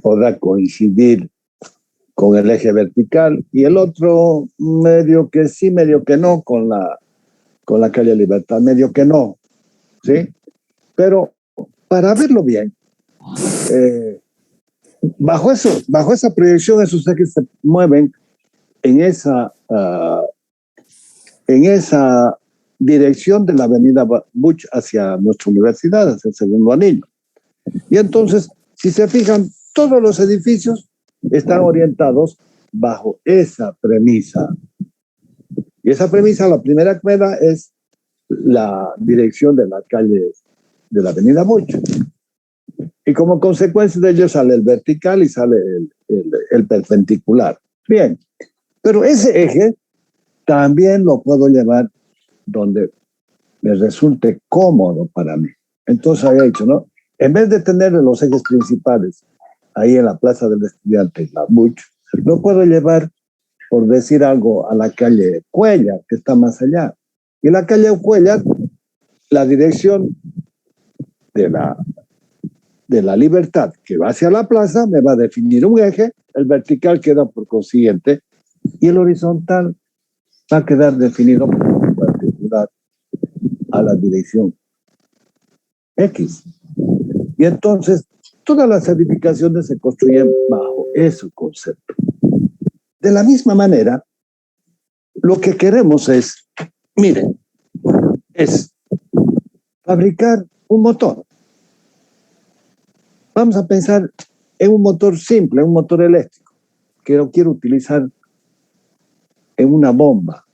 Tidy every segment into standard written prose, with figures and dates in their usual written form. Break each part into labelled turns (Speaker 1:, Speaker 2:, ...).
Speaker 1: podrá coincidir con el eje vertical y el otro medio que sí, medio que no, con la calle Libertad, medio que no, ¿sí? Pero para verlo bien, bajo esa proyección, esos ejes se mueven en esa dirección de la avenida Buch hacia nuestra universidad, hacia el segundo anillo. Y entonces, si se fijan, todos los edificios están orientados bajo esa premisa. Y esa premisa, la primera que me da es la dirección de la calle, de la avenida Buch. Y como consecuencia de ello sale el vertical y sale el perpendicular. Bien, pero ese eje también lo puedo llevar donde me resulte cómodo para mí. Entonces había dicho, ¿no? En vez de tener los ejes principales ahí en la Plaza del Estudiante, la Buch, lo puedo llevar, por decir algo, a la calle Cuellar, que está más allá. Y la calle Cuellar, la dirección de la Libertad que va hacia la plaza me va a definir un eje, el vertical queda por consiguiente y el horizontal va a quedar definido por particular a la dirección X. Y entonces todas las edificaciones se construyen bajo ese concepto. De la misma manera, lo que queremos es, miren, es fabricar un motor. Vamos a pensar en un motor simple, un motor eléctrico, que lo quiero utilizar en una bomba,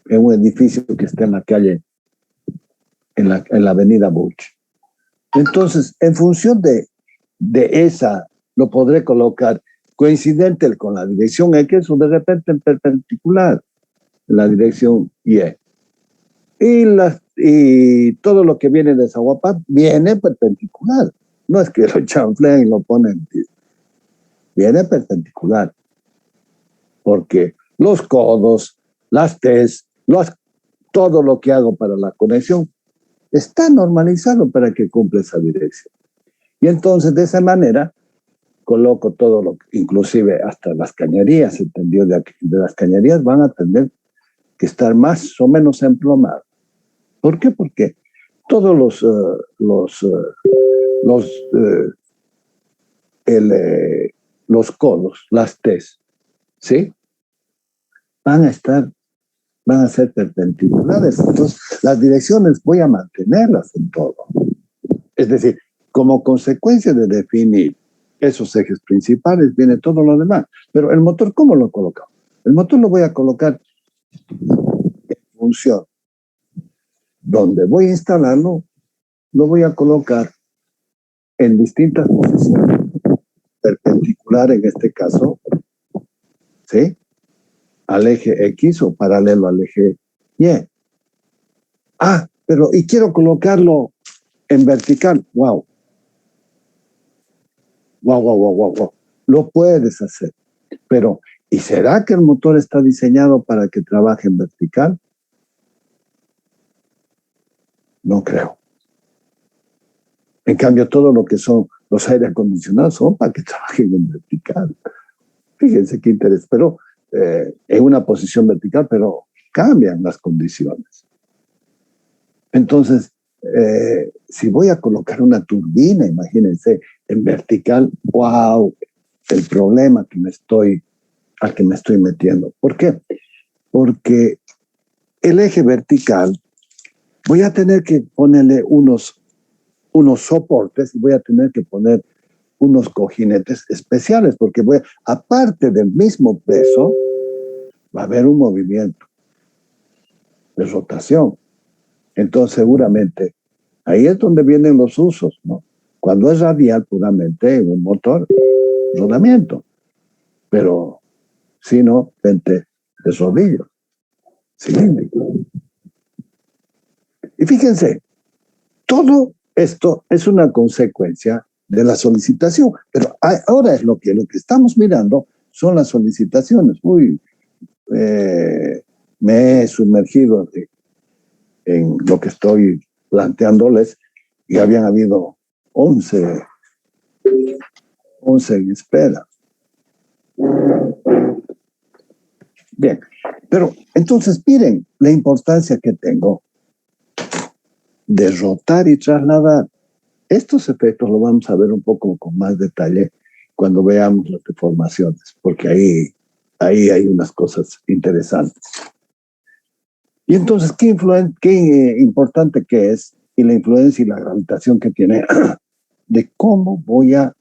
Speaker 1: en un edificio que está en la calle, en la avenida Buch. Entonces, en función de esa, lo podré colocar coincidente con la dirección X o de repente en perpendicular, en la dirección Y. Y todo lo que viene de Zaguapán viene perpendicular. No es que lo chanfleen y lo ponen, viene perpendicular. Porque los codos, las T's, todo lo que hago para la conexión está normalizado para que cumpla esa dirección. Y entonces de esa manera coloco todo lo que, inclusive hasta las cañerías, ¿entendió? De las cañerías van a tener que estar más o menos emplomadas. ¿Por qué? Porque todos los codos, las T's, ¿sí? Van a ser perpendiculares. Entonces, las direcciones voy a mantenerlas en todo. Es decir, como consecuencia de definir esos ejes principales, viene todo lo demás. Pero el motor, ¿cómo lo coloco? El motor lo voy a colocar en función. Donde voy a instalarlo, lo voy a colocar en distintas posiciones. Perpendicular en este caso, ¿sí? Al eje X o paralelo al eje Y. Pero y quiero colocarlo en vertical. Wow. Lo puedes hacer. Pero, ¿y será que el motor está diseñado para que trabaje en vertical? No creo. En cambio, todo lo que son los aire acondicionados son para que trabajen en vertical. Fíjense qué interés. Pero en una posición vertical, pero cambian las condiciones. Entonces, si voy a colocar una turbina, imagínense, en vertical, wow, el problema al que me estoy metiendo. ¿Por qué? Porque el eje vertical voy a tener que ponerle unos soportes y voy a tener que poner unos cojinetes especiales, porque aparte del mismo peso, va a haber un movimiento de rotación. Entonces, seguramente, ahí es donde vienen los usos, ¿no? Cuando es radial, puramente en un motor, rodamiento. Pero, si no, vente de rodillo, cilíndrico. Y fíjense, todo esto es una consecuencia de la solicitación, pero ahora es lo que estamos mirando son las solicitaciones. Me he sumergido en lo que estoy planteándoles y habían habido 11 aún se espera. Bien, pero entonces miren la importancia que tengo de rotar y trasladar. Estos efectos lo vamos a ver un poco con más detalle cuando veamos las deformaciones, porque ahí hay unas cosas interesantes. Y entonces, qué importante que es, y la influencia y la gravitación que tiene, de cómo voy a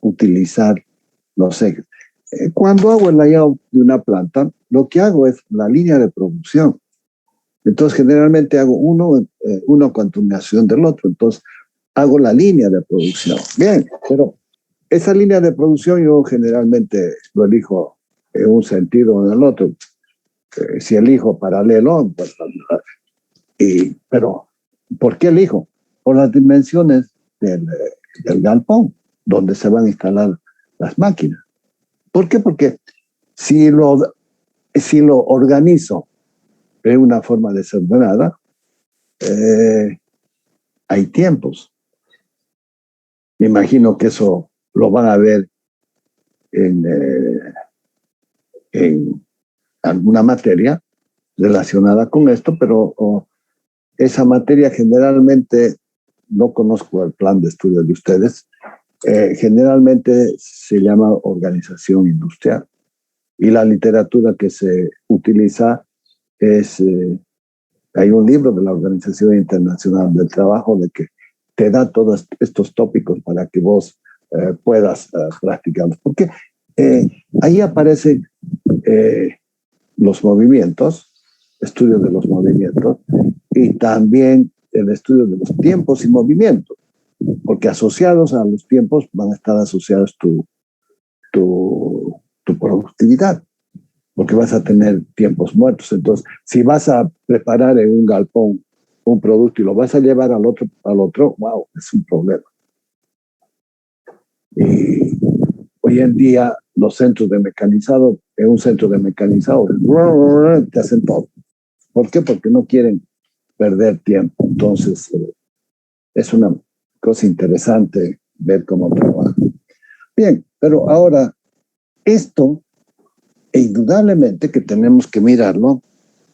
Speaker 1: utilizar los ejes. Cuando hago el layout de una planta, lo que hago es la línea de producción. Entonces, generalmente hago una continuación del otro. Entonces, hago la línea de producción. Bien, pero esa línea de producción yo generalmente lo elijo en un sentido o en el otro. Si elijo paralelo, pues, pero ¿por qué elijo? Por las dimensiones del galpón donde se van a instalar las máquinas. ¿Por qué? Porque si lo organizo de una forma desordenada, hay tiempos. Me imagino que eso lo van a ver en alguna materia relacionada con esto, pero esa materia generalmente, no conozco el plan de estudio de ustedes, generalmente se llama organización industrial. Y la literatura que se utiliza es, hay un libro de la Organización Internacional del Trabajo de que te da todos estos tópicos para que vos puedas practicarlos. Porque ahí aparecen los movimientos, estudio de los movimientos, y también el estudio de los tiempos y movimientos, porque asociados a los tiempos van a estar asociados tu productividad, porque vas a tener tiempos muertos. Entonces, si vas a preparar en un galpón un producto y lo vas a llevar al otro, wow, es un problema. Y hoy en día los centros de mecanizado, en un centro de mecanizado, te hacen todo. ¿Por qué? Porque no quieren perder tiempo. Entonces, es una cosa interesante ver cómo trabaja. Bien, pero ahora, esto, indudablemente que tenemos que mirarlo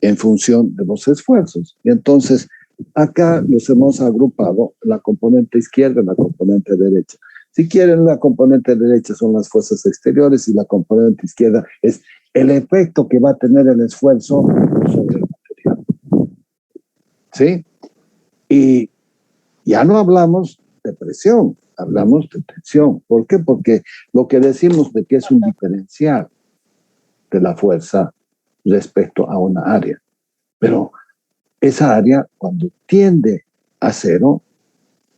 Speaker 1: en función de los esfuerzos. Y entonces, acá los hemos agrupado, la componente izquierda y la componente derecha. Si quieren, la componente derecha son las fuerzas exteriores y la componente izquierda es el efecto que va a tener el esfuerzo sobre el material. ¿Sí? Y ya no hablamos de presión, hablamos de tensión. ¿Por qué? Porque lo que decimos de que es un diferencial de la fuerza respecto a una área. Pero esa área, cuando tiende a cero,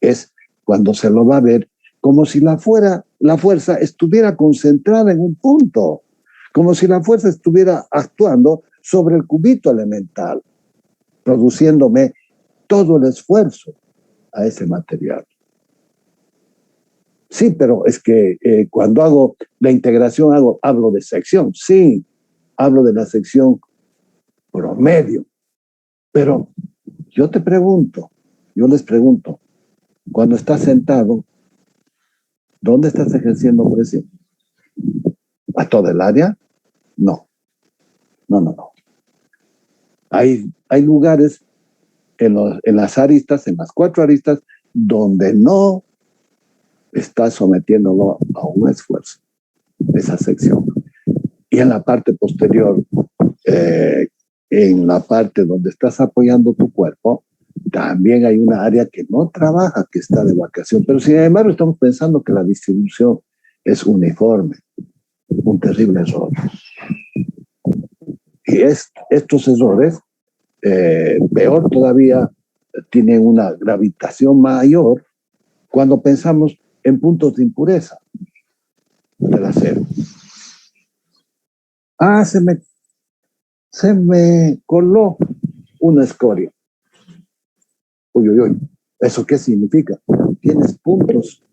Speaker 1: es cuando se lo va a ver como si la fuerza estuviera concentrada en un punto, como si la fuerza estuviera actuando sobre el cubito elemental, produciéndome todo el esfuerzo a ese material. Sí, pero es que cuando hago la integración hablo de sección, sí, hablo de la sección promedio, pero yo les pregunto, cuando estás sentado, ¿dónde estás ejerciendo presión? ¿A toda el área? No. Hay lugares en las aristas, en las 4 aristas, donde no estás sometiéndolo a un esfuerzo, esa sección. Y en la parte posterior, en la parte donde estás apoyando tu cuerpo, también hay una área que no trabaja, que está de vacación. Pero sin embargo, estamos pensando que la distribución es uniforme. Un terrible error. Y estos errores, peor todavía, tienen una gravitación mayor cuando pensamos en puntos de impureza del acero. Se me coló una escoria. Uy. ¿Eso qué significa? Tienes puntos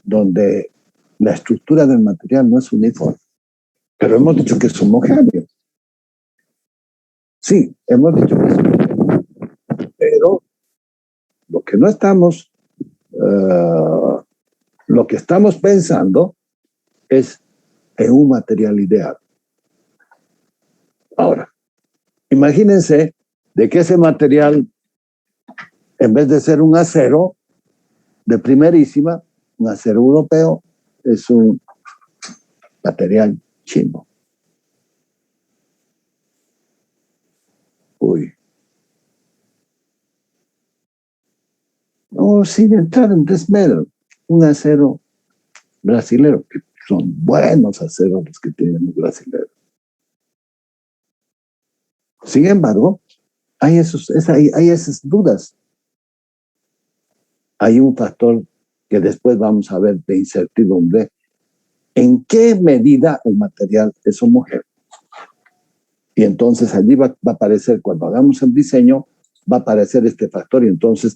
Speaker 1: donde la estructura del material no es uniforme. Pero hemos dicho que es homogéneo. Sí, hemos dicho que es homogéneo. Pero lo que no estamos lo que estamos pensando es en un material ideal. Ahora, imagínense de que ese material, en vez de ser un acero de primerísima, un acero europeo, es un material chino. Uy. O sin entrar en desmedro, un acero brasilero, que son buenos aceros los que tienen los brasileros. Sin embargo, hay esas dudas. Hay un factor que después vamos a ver de incertidumbre. ¿En qué medida el material es homogéneo? Y entonces allí va a aparecer, cuando hagamos el diseño, va a aparecer este factor. Y entonces,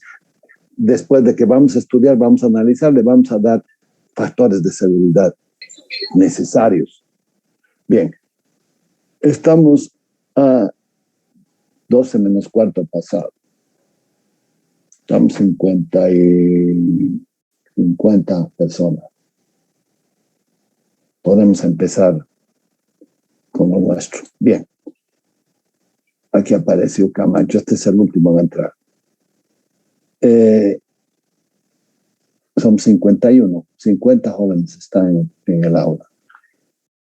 Speaker 1: después de que vamos a estudiar, vamos a analizar, le vamos a dar factores de seguridad necesarios. Bien, estamos a 12 menos cuarto pasado. Estamos 50 personas. Podemos empezar con lo nuestro. Bien. Aquí apareció Camacho. Este es el último en entrar. Son 51. 50 jóvenes están en el aula.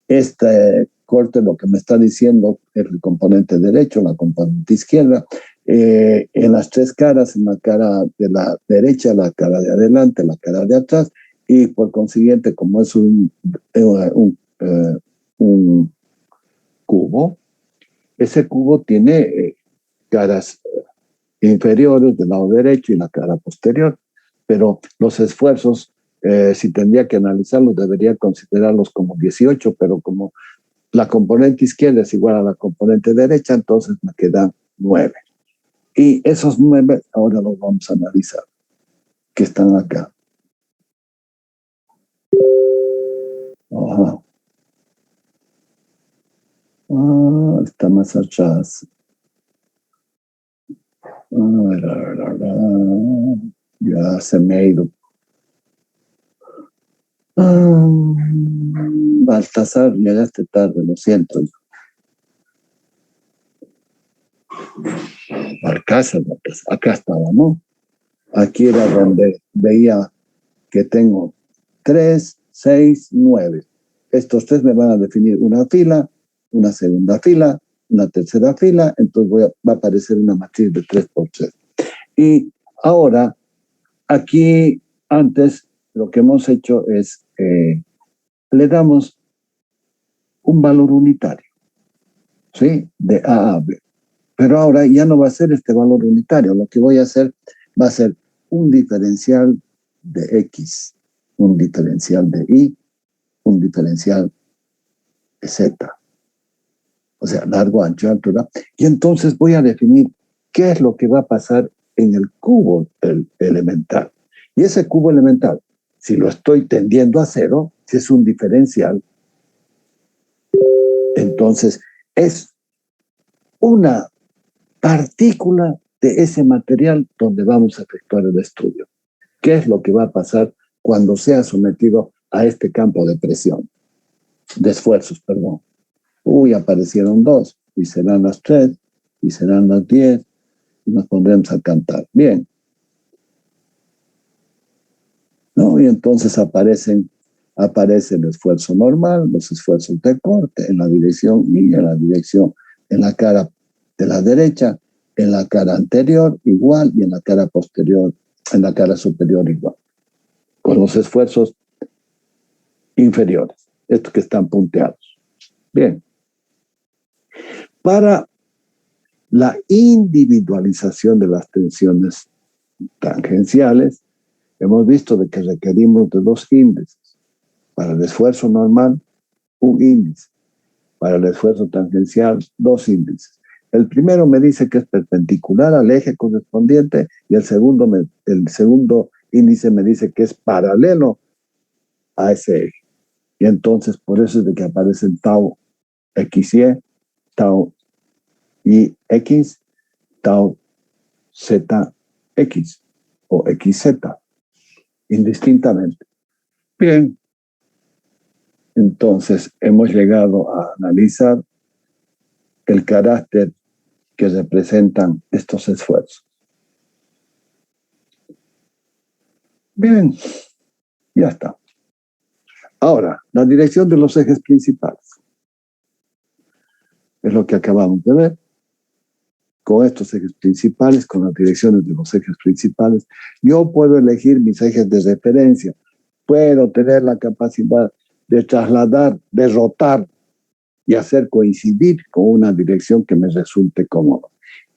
Speaker 1: Este corte lo que me está diciendo es el componente derecho, la componente izquierda. En las tres caras, en la cara de la derecha, la cara de adelante, la cara de atrás, y por consiguiente, como es un cubo, ese cubo tiene caras inferiores del lado derecho y la cara posterior, pero los esfuerzos, si tendría que analizarlos, debería considerarlos como 18, pero como la componente izquierda es igual a la componente derecha, entonces me quedan 9. Y esos 9 ahora los vamos a analizar, que están acá. Ajá. Está más atrás. Ya se me ha ido. Baltasar, llegaste tarde, lo siento. Baltasar, acá estaba, ¿no? Aquí era donde veía que tengo 3, 6, 9. Estos 3 me van a definir una fila, una segunda fila, una tercera fila, entonces va a aparecer una matriz de 3×3. Y ahora, aquí antes lo que hemos hecho es, le damos un valor unitario, ¿sí? De A a B. Pero ahora ya no va a ser este valor unitario, lo que voy a hacer va a ser un diferencial de X, un diferencial de Y, un diferencial de Z. O sea, largo, ancho, altura. Y entonces voy a definir qué es lo que va a pasar en el cubo elemental. Y ese cubo elemental, si lo estoy tendiendo a 0, si es un diferencial, entonces es una partícula de ese material donde vamos a efectuar el estudio. ¿Qué es lo que va a pasar cuando sea sometido a este campo de presión? De esfuerzos, perdón. Uy, aparecieron 2, y serán las 3, y serán las 10, y nos pondremos a cantar. Bien. ¿No? Y entonces aparece el esfuerzo normal, los esfuerzos de corte en la dirección y en la dirección, en la cara de la derecha, en la cara anterior igual y en la cara posterior, en la cara superior igual, con los esfuerzos inferiores, estos que están punteados. Bien. Para la individualización de las tensiones tangenciales, hemos visto de que requerimos de 2 índices. Para el esfuerzo normal, un índice. Para el esfuerzo tangencial, 2 índices. El primero me dice que es perpendicular al eje correspondiente y el segundo índice me dice que es paralelo a ese eje. Y entonces por eso es de que aparecen tau XY, tau YX, tau ZX o XZ, indistintamente. Bien, entonces hemos llegado a analizar el carácter que representan estos esfuerzos. Bien, ya está. Ahora, la dirección de los ejes principales. Es lo que acabamos de ver. Con estos ejes principales, con las direcciones de los ejes principales, yo puedo elegir mis ejes de referencia. Puedo tener la capacidad de trasladar, de rotar y hacer coincidir con una dirección que me resulte cómoda.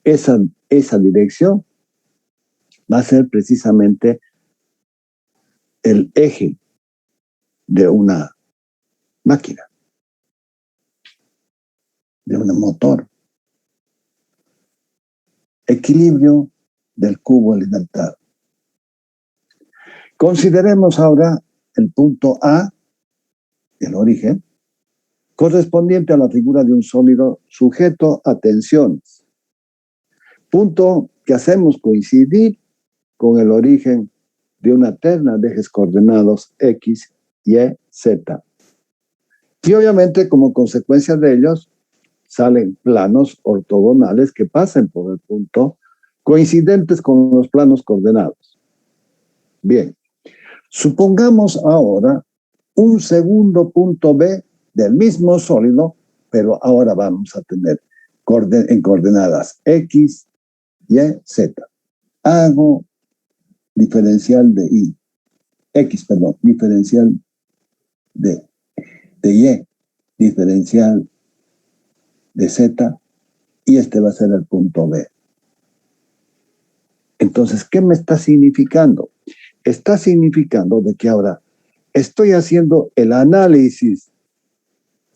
Speaker 1: Esa dirección va a ser precisamente el eje de una máquina, de un motor. Equilibrio del cubo elemental. Consideremos ahora el punto A, el origen, correspondiente a la figura de un sólido sujeto a tensiones. Punto que hacemos coincidir con el origen de una terna de ejes coordenados X, Y, Z. Y obviamente, como consecuencia de ellos, salen planos ortogonales que pasen por el punto, coincidentes con los planos coordenados. Bien, supongamos ahora un segundo punto B del mismo sólido, pero ahora vamos a tener en coordenadas X, Y, Z. Hago diferencial de diferencial de Y, diferencial de Z, y este va a ser el punto B. Entonces, ¿qué me está significando? Está significando de que ahora estoy haciendo el análisis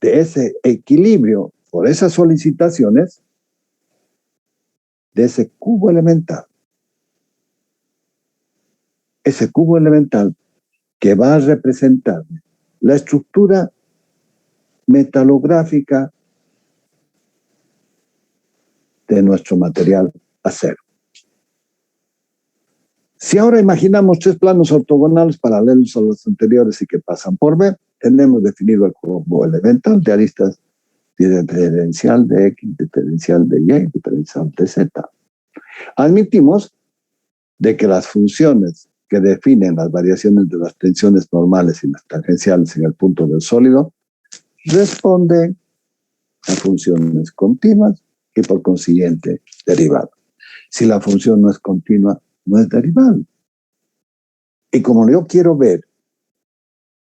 Speaker 1: de ese equilibrio por esas solicitaciones de ese cubo elemental. Ese cubo elemental que va a representar la estructura metalográfica de nuestro material acero. Si ahora imaginamos tres planos ortogonales paralelos a los anteriores y que pasan por B, tenemos definido el cubo elemental de aristas diferencial de X, diferencial de Y, diferencial de Z. Admitimos de que las funciones que definen las variaciones de las tensiones normales y las tangenciales en el punto del sólido responden a funciones continuas y por consiguiente derivadas. Si la función no es continua, no es derivable. Y como yo quiero ver,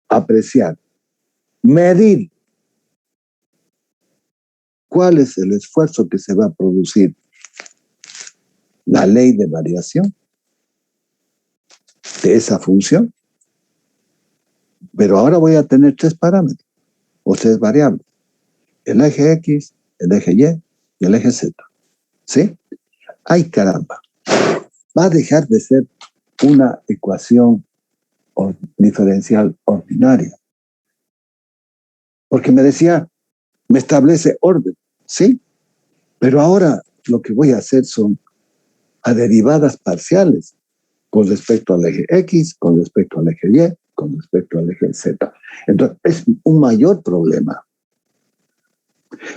Speaker 1: apreciar, medir cuál es el esfuerzo que se va a producir, la ley de variación de esa función, pero ahora voy a tener tres parámetros o tres variables: el eje X, el eje Y y el eje Z. ¿Sí? ¡Ay, caramba! Va a dejar de ser una ecuación diferencial ordinaria. Porque me decía, me establece orden, ¿sí? Pero ahora lo que voy a hacer son a derivadas parciales con respecto al eje X, con respecto al eje Y, con respecto al eje Z. Entonces, es un mayor problema.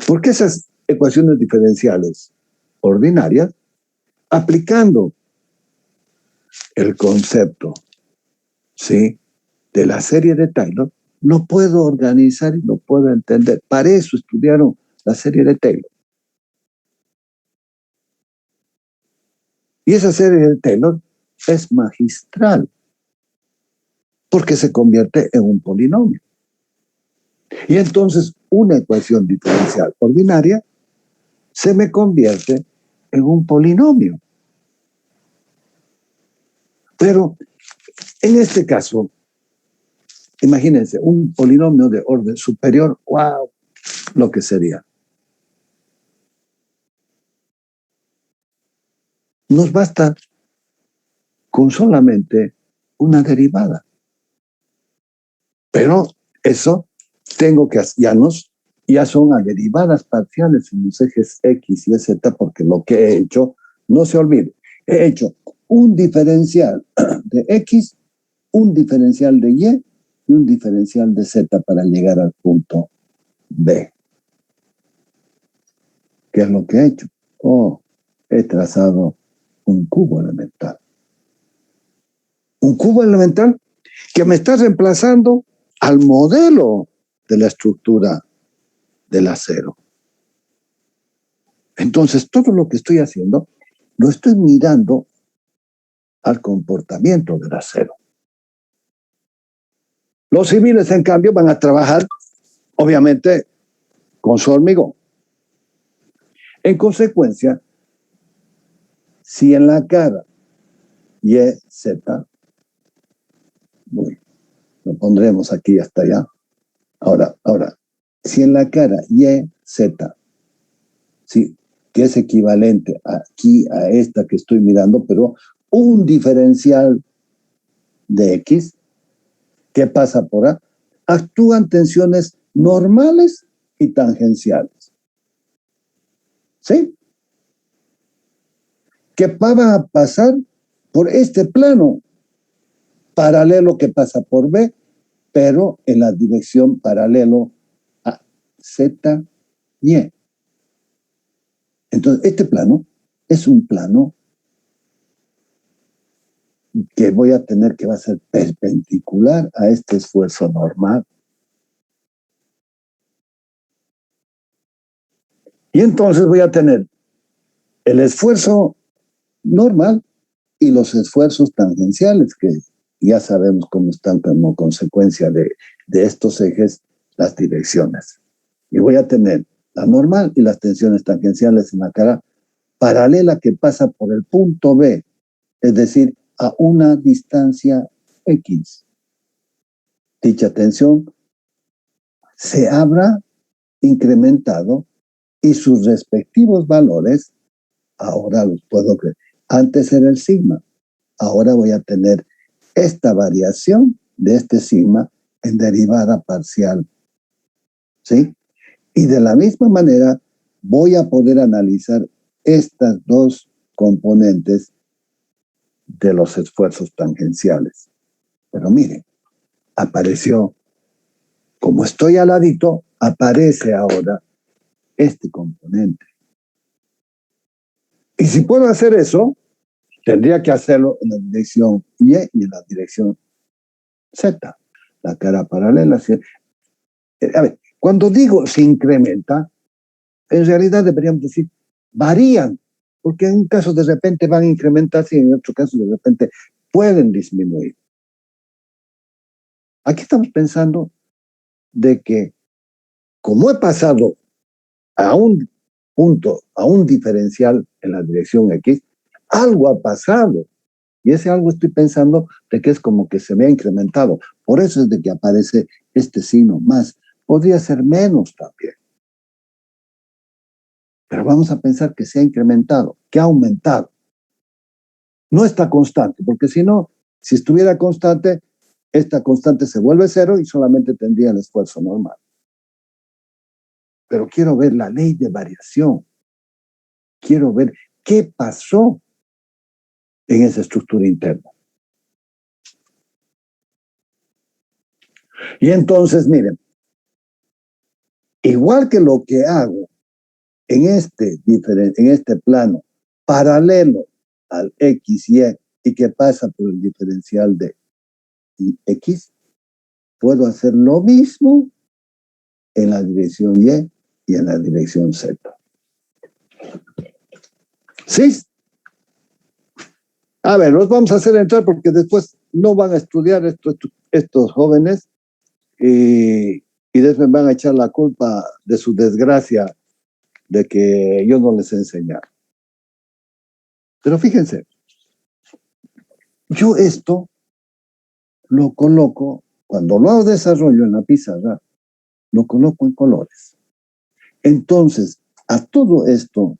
Speaker 1: Porque esas ecuaciones diferenciales ordinarias, aplicando el concepto, ¿sí?, de la serie de Taylor, no puedo organizar y no puedo entender. Para eso estudiaron la serie de Taylor. Y esa serie de Taylor es magistral, porque se convierte en un polinomio. Y entonces una ecuación diferencial ordinaria se me convierte en un polinomio. Pero en este caso, imagínense, un polinomio de orden superior, ¡wow!, lo que sería. Nos basta con solamente una derivada. Pero eso tengo que, ya son a derivadas parciales en los ejes X y Z, porque lo que he hecho, no se olvide, he hecho un diferencial de X, un diferencial de Y y un diferencial de Z para llegar al punto B. ¿Qué es lo que he hecho? He trazado un cubo elemental. Un cubo elemental que me está reemplazando al modelo de la estructura del acero. Entonces, todo lo que estoy haciendo, lo estoy mirando al comportamiento del acero. Los civiles, en cambio, van a trabajar, obviamente, con su hormigón. En consecuencia, si en la cara Y, Z, lo pondremos aquí hasta allá. Ahora, si en la cara Y, Z, sí, que es equivalente aquí a esta que estoy mirando, pero un diferencial de X, ¿qué pasa por A? Actúan tensiones normales y tangenciales. ¿Sí? Que van a pasar por este plano paralelo que pasa por B, pero en la dirección paralelo a Z, Y. Entonces, este plano es un plano que voy a tener que va a ser perpendicular a este esfuerzo normal. Y entonces voy a tener el esfuerzo normal y los esfuerzos tangenciales, que ya sabemos cómo están como consecuencia de estos ejes las direcciones. Y voy a tener la normal y las tensiones tangenciales en la cara paralela que pasa por el punto B, es decir, a una distancia X. Dicha tensión se habrá incrementado y sus respectivos valores, ahora los puedo creer. Antes era el sigma, ahora voy a tener esta variación de este sigma en derivada parcial. ¿Sí? Y de la misma manera voy a poder analizar estas dos componentes de los esfuerzos tangenciales. Pero miren, apareció, como estoy al ladito, aparece ahora este componente. Y si puedo hacer eso, tendría que hacerlo en la dirección Y y en la dirección Z, la cara paralela. A ver, cuando digo se incrementa, en realidad deberíamos decir varían, porque en un caso de repente van a incrementarse y en otro caso de repente pueden disminuir. Aquí estamos pensando de que como he pasado a un punto, a un diferencial en la dirección X, algo ha pasado. Y ese algo estoy pensando de que es como que se me ha incrementado. Por eso es de que aparece este signo más. Podría ser menos también. Pero vamos a pensar que se ha incrementado, que ha aumentado. No está constante, porque si no, si estuviera constante, esta constante se vuelve cero y solamente tendría el esfuerzo normal. Pero quiero ver la ley de variación. Quiero ver qué pasó en esa estructura interna. Y entonces, miren, igual que lo que hago en este plano paralelo al XY y que pasa por el diferencial de X, puedo hacer lo mismo en la dirección Y y en la dirección Z. ¿Sí? A ver, los vamos a hacer entrar porque después no van a estudiar estos jóvenes y después van a echar la culpa de su desgracia de que yo no les he enseñado. Pero fíjense, yo esto lo coloco, cuando lo desarrollo en la pizarra, lo coloco en colores. Entonces, a todo esto,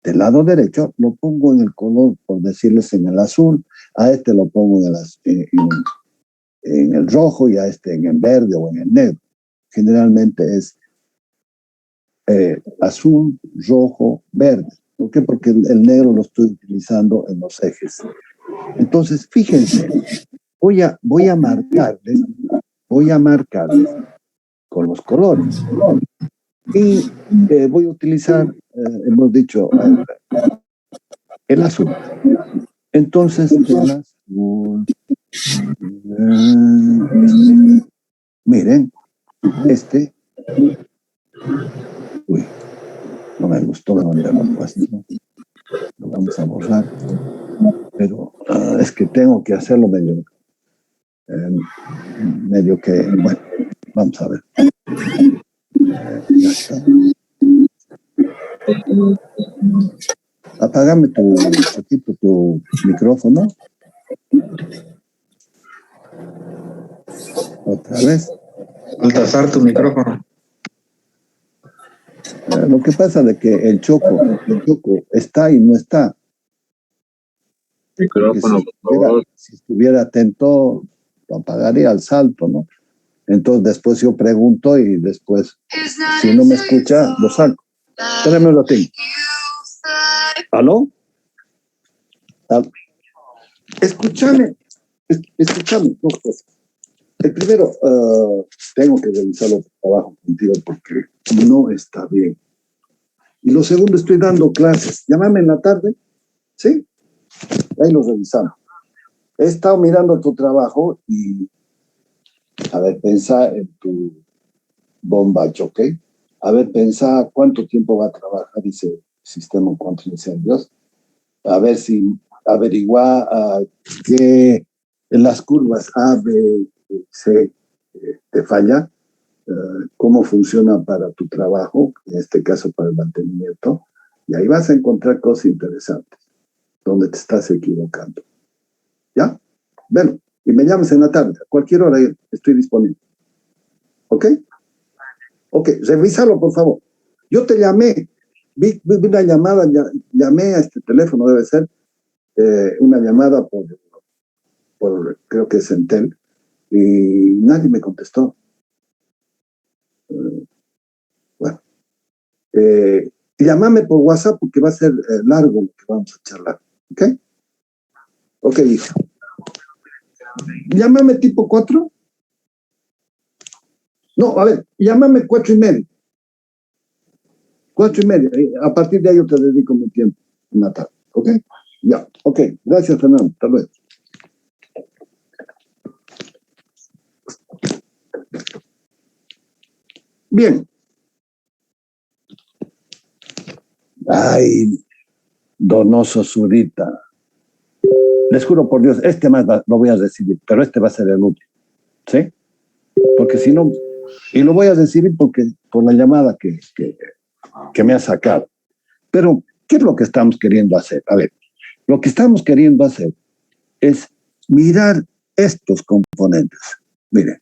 Speaker 1: del lado derecho, lo pongo en el color, por decirles, en el azul, a este lo pongo en el rojo y a este en el verde o en el negro. Generalmente es azul, rojo, verde. ¿Por qué? Porque el negro lo estoy utilizando en los ejes. Entonces, fíjense, voy a marcarles con los colores. Y voy a utilizar, hemos dicho, el azul. Entonces, el azul. Miren, uy, no me gustó donde lo he puesto. Lo vamos a borrar. Pero es que tengo que hacerlo medio que, bueno, vamos a ver. Ya está. Apágame tu micrófono. Otra vez.
Speaker 2: Baltasar, tu micrófono.
Speaker 1: Lo que pasa es que el choco está y no está.
Speaker 2: Micrófono, por favor.
Speaker 1: Si estuviera atento, lo apagaría al salto, ¿no? Entonces después yo pregunto y después, si no me escucha, lo saco. Espérame un ratito. ¿Aló? Escúchame. Dos cosas. El primero, tengo que revisar el trabajo contigo porque no está bien. Y lo segundo, estoy dando clases. Llámame en la tarde, ¿sí? Ahí lo revisamos. He estado mirando tu trabajo y, a ver, pensá en tu bombacho, ¿ok? A ver, pensá cuánto tiempo va a trabajar ese sistema contra incendios. A ver si averigua que en las curvas A, B, C te falla, cómo funciona para tu trabajo, en este caso para el mantenimiento, y ahí vas a encontrar cosas interesantes, donde te estás equivocando. ¿Ya? Bueno, y me llamas en la tarde, a cualquier hora estoy disponible. ¿Ok? Ok, revísalo, por favor. Yo te llamé, vi una llamada, llamé a este teléfono, debe ser una llamada por creo que es Entel, y nadie me contestó. Bueno, llámame por WhatsApp porque va a ser largo lo que vamos a charlar. ¿Ok? Ok, hijo. Llámame tipo 4. No, a ver, llámame 4:30. 4:30. A partir de ahí yo te dedico mi tiempo en la tarde. ¿Ok? Ya, ok. Gracias, Fernando. Hasta luego. Bien. Ay, Donoso Zurita. Les juro por Dios, este más lo voy a recibir, pero este va a ser el último. ¿Sí? Porque si no, y lo voy a recibir porque por la llamada que me ha sacado. Pero, ¿qué es lo que estamos queriendo hacer? A ver, lo que estamos queriendo hacer es mirar estos componentes. Miren,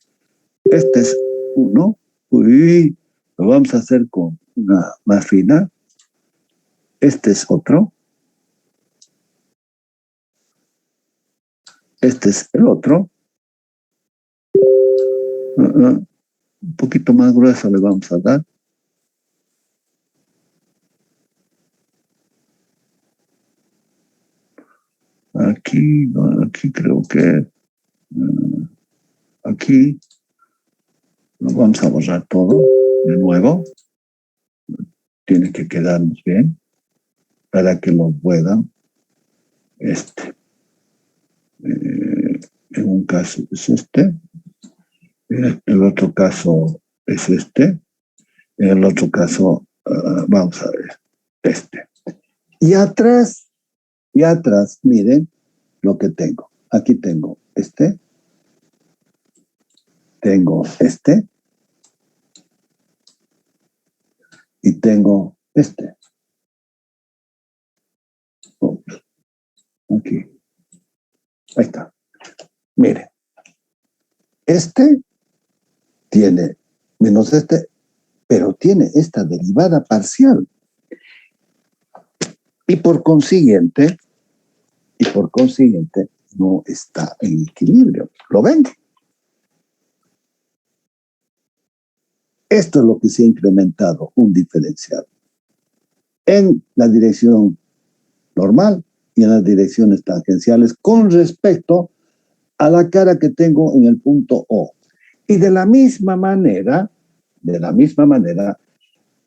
Speaker 1: este es uno. Uy, lo vamos a hacer con una más fina. Este es otro. Este es el otro. Un poquito más grueso le vamos a dar. Aquí creo que aquí lo vamos a borrar todo de nuevo. Tiene que quedarnos bien para que lo puedan. En un caso es este. En el otro caso es este. En el otro caso, vamos a ver, este. Y atrás, miren lo que tengo. Aquí tengo este. Tengo este. Y tengo este. Ups. Aquí. Ahí está. Miren. Este tiene menos este, pero tiene esta derivada parcial. Y por consiguiente, no está en equilibrio. ¿Lo ven? Esto es lo que se ha incrementado, un diferencial. En la dirección normal y en las direcciones tangenciales con respecto a la cara que tengo en el punto O. Y de la misma manera,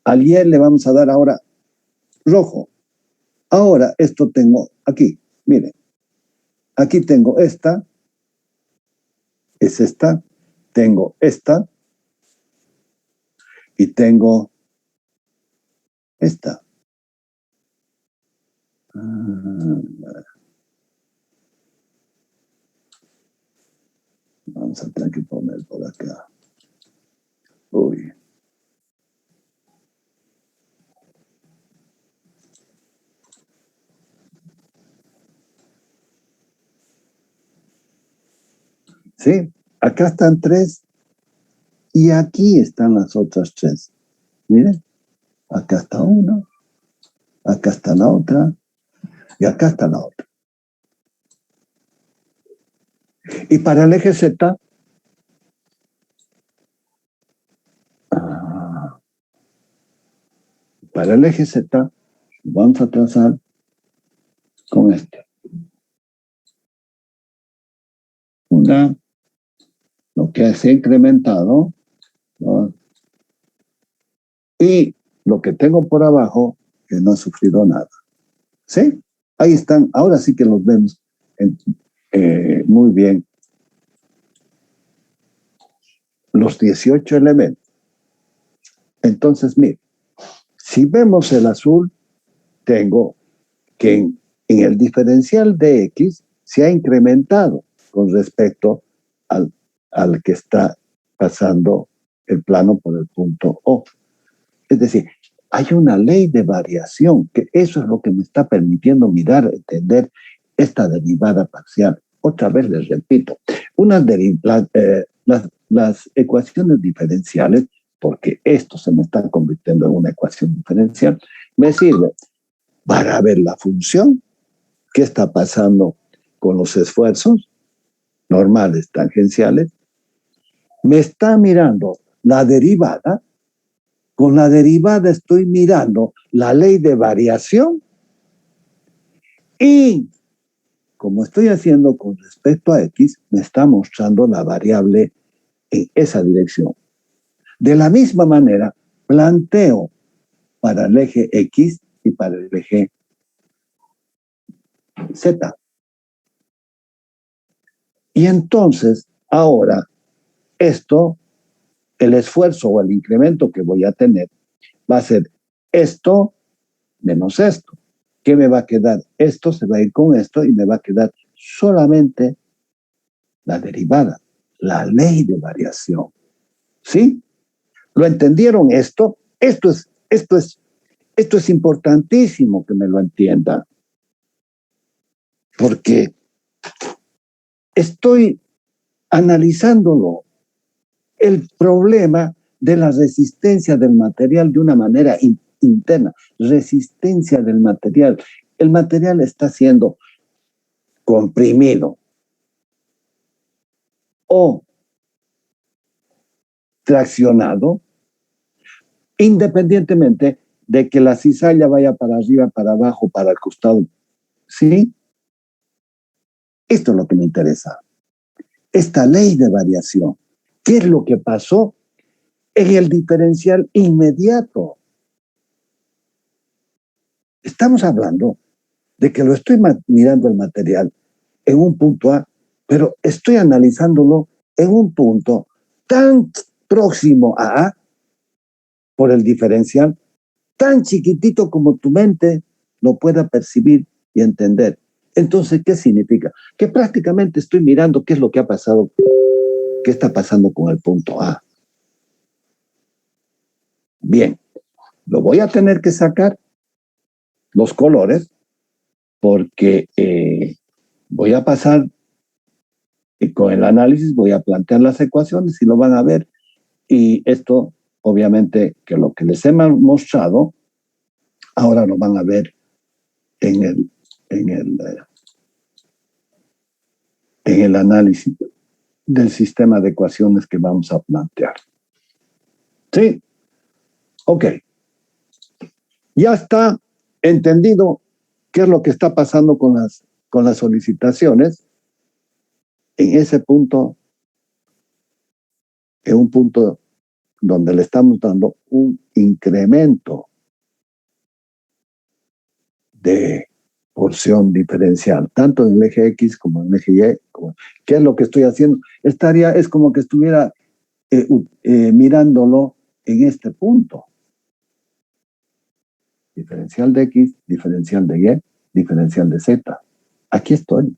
Speaker 1: al Y le vamos a dar ahora rojo. Ahora esto tengo aquí, miren. Aquí tengo esta, es esta, tengo esta y tengo esta. Vamos a tener que poner por acá. Uy. ¿Sí? Acá están 3 y aquí están las otras 3. Miren, acá está una, acá está la otra y acá está la otra. Y para el eje Z, vamos a trazar con este. Una, lo que se ha incrementado, ¿no? Y lo que tengo por abajo, que no ha sufrido nada. ¿Sí? Ahí están, ahora sí que los vemos muy bien. Los 18 elementos. Entonces, mire, si vemos el azul, tengo que en el diferencial de X se ha incrementado con respecto al que está pasando el plano por el punto O. Es decir, hay una ley de variación, que eso es lo que me está permitiendo mirar, entender esta derivada parcial. Otra vez les repito, las ecuaciones diferenciales, porque esto se me está convirtiendo en una ecuación diferencial, me sirve para ver la función, qué está pasando con los esfuerzos normales, tangenciales. Me está mirando la derivada. Con la derivada estoy mirando la ley de variación y como estoy haciendo con respecto a X, me está mostrando la variable en esa dirección. De la misma manera, planteo para el eje X y para el eje Z. Y entonces, ahora, esto, el esfuerzo o el incremento que voy a tener, va a ser esto menos esto. ¿Qué me va a quedar? Esto se va a ir con esto y me va a quedar solamente la derivada, la ley de variación. ¿Sí? ¿Lo entendieron esto? Esto es importantísimo que me lo entiendan. Porque estoy analizándolo, el problema de la resistencia del material de una manera interna, resistencia del material. El material está siendo comprimido o traccionado, independientemente de que la cizalla vaya para arriba, para abajo, para el costado. ¿Sí? Esto es lo que me interesa. Esta ley de variación. ¿Qué es lo que pasó en el diferencial inmediato? Estamos hablando de que lo estoy mirando el material en un punto A, pero estoy analizándolo en un punto tan próximo a A por el diferencial, tan chiquitito como tu mente lo pueda percibir y entender. Entonces, ¿qué significa? Que prácticamente estoy mirando qué es lo que ha pasado, qué está pasando con el punto A. Bien, lo voy a tener que sacar los colores porque voy a pasar y con el análisis voy a plantear las ecuaciones y lo van a ver. Y esto, obviamente, que lo que les he mostrado, ahora lo van a ver en el análisis del sistema de ecuaciones que vamos a plantear. ¿Sí? Ok. Ya está entendido qué es lo que está pasando con las solicitaciones. En ese punto, es un punto donde le estamos dando un incremento de porción diferencial, tanto en el eje X como en el eje Y. ¿Qué es lo que estoy haciendo? Es como que estuviera mirándolo en este punto. Diferencial de X, diferencial de Y, diferencial de Z. Aquí estoy.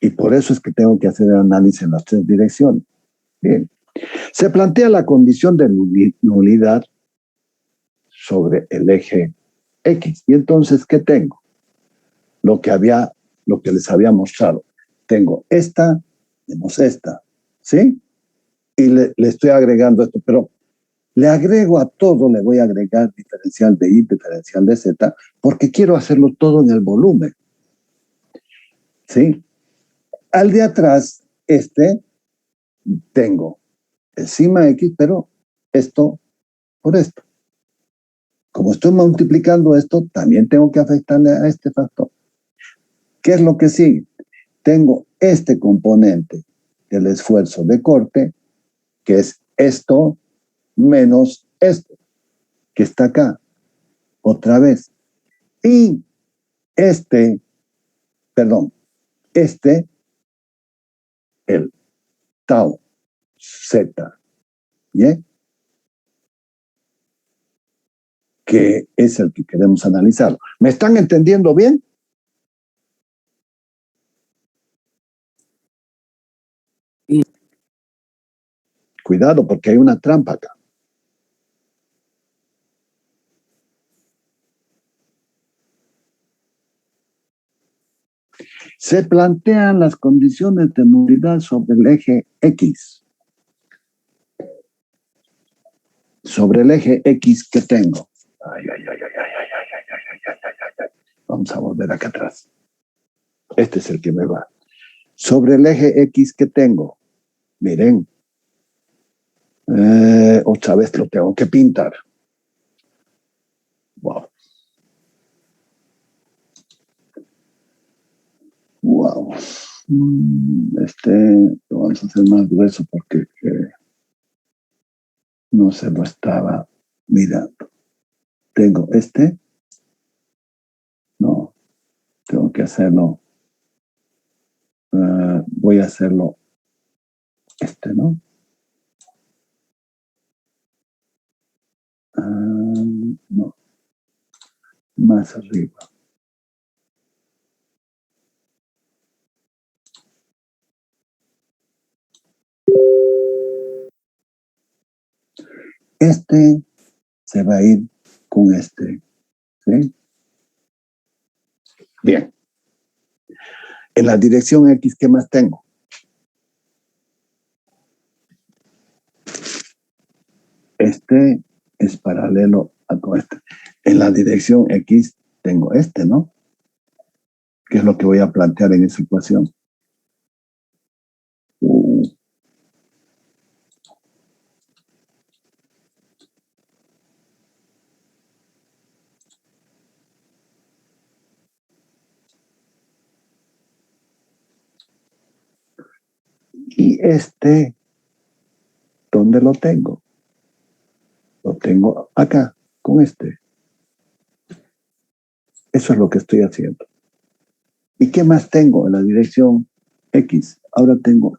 Speaker 1: Y por eso es que tengo que hacer el análisis en las tres direcciones. Bien. Se plantea la condición de nulidad sobre el eje X. Y entonces, ¿qué tengo? Lo que les había mostrado. Tengo esta, tenemos esta, ¿sí? Y le estoy agregando esto, pero le agrego a todo, le voy a agregar diferencial de Y, diferencial de Z, porque quiero hacerlo todo en el volumen, ¿sí? Al de atrás, tengo el sigma X, pero esto por esto. Como estoy multiplicando esto, también tengo que afectarle a este factor. ¿Qué es lo que sigue? Tengo este componente del esfuerzo de corte, que es esto menos esto, que está acá, otra vez. Y el tau Z, ¿sí? Que es el que queremos analizar. ¿Me están entendiendo bien? Cuidado, porque hay una trampa acá. Se plantean las condiciones de nulidad sobre el eje X. Sobre el eje X que tengo. Vamos a volver acá atrás. Este es el que me va. Sobre el eje X que tengo. Miren. Otra vez lo tengo que pintar. Wow. Wow. Lo vamos a hacer más grueso porque no se lo estaba mirando. Tengo no, tengo que hacerlo. Voy a hacerlo ¿no? No, más arriba. Se va a ir con ¿sí? Bien. En la dirección X, ¿qué más tengo? Es paralelo con este. En la dirección X tengo ¿no? ¿Qué es lo que voy a plantear en esa ecuación? Y ¿dónde lo tengo? Lo tengo acá, con Eso es lo que estoy haciendo. ¿Y qué más tengo en la dirección X? Ahora tengo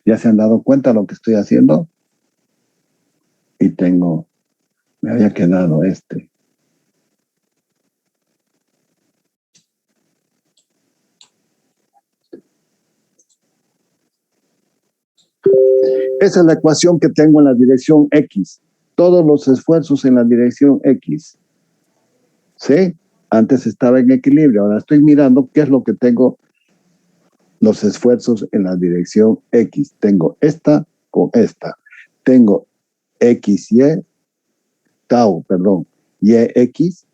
Speaker 1: ¿Ya se han dado cuenta de lo que estoy haciendo? Y me había quedado Esa es la ecuación que tengo en la dirección X. Todos los esfuerzos en la dirección X. ¿Sí? Antes estaba en equilibrio. Ahora estoy mirando qué es lo que tengo los esfuerzos en la dirección X. Tengo esta con esta. Tengo XY, YX,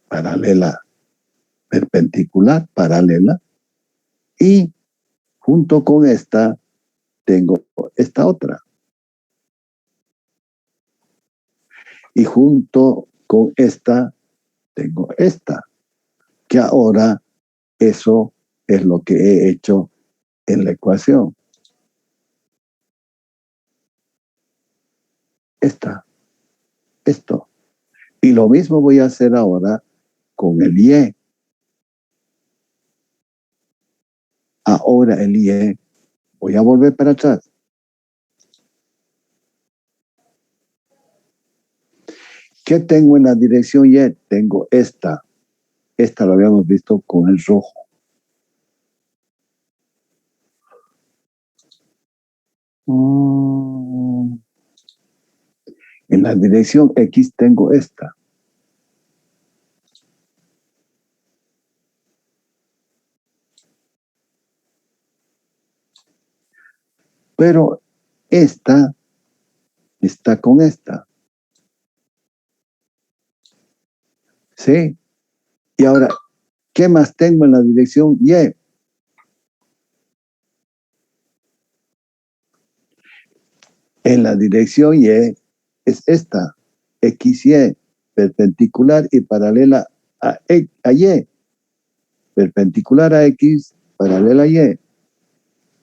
Speaker 1: paralela, perpendicular, paralela. Y junto con esta, tengo esta otra. Y junto con esta, tengo esta. que ahora eso es lo que he hecho en la ecuación. Esto. Y lo mismo voy a hacer ahora con el Y. Ahora el Y, voy a volver para atrás. ¿Qué tengo en la dirección Y? Tengo esta. Esta lo habíamos visto con el rojo. En la dirección X tengo esta. Pero esta está con esta. ¿Sí? Y ahora, ¿qué más tengo en la dirección Y? En la dirección Y es esta, XY, perpendicular y paralela a Y. Perpendicular a X, paralela a Y.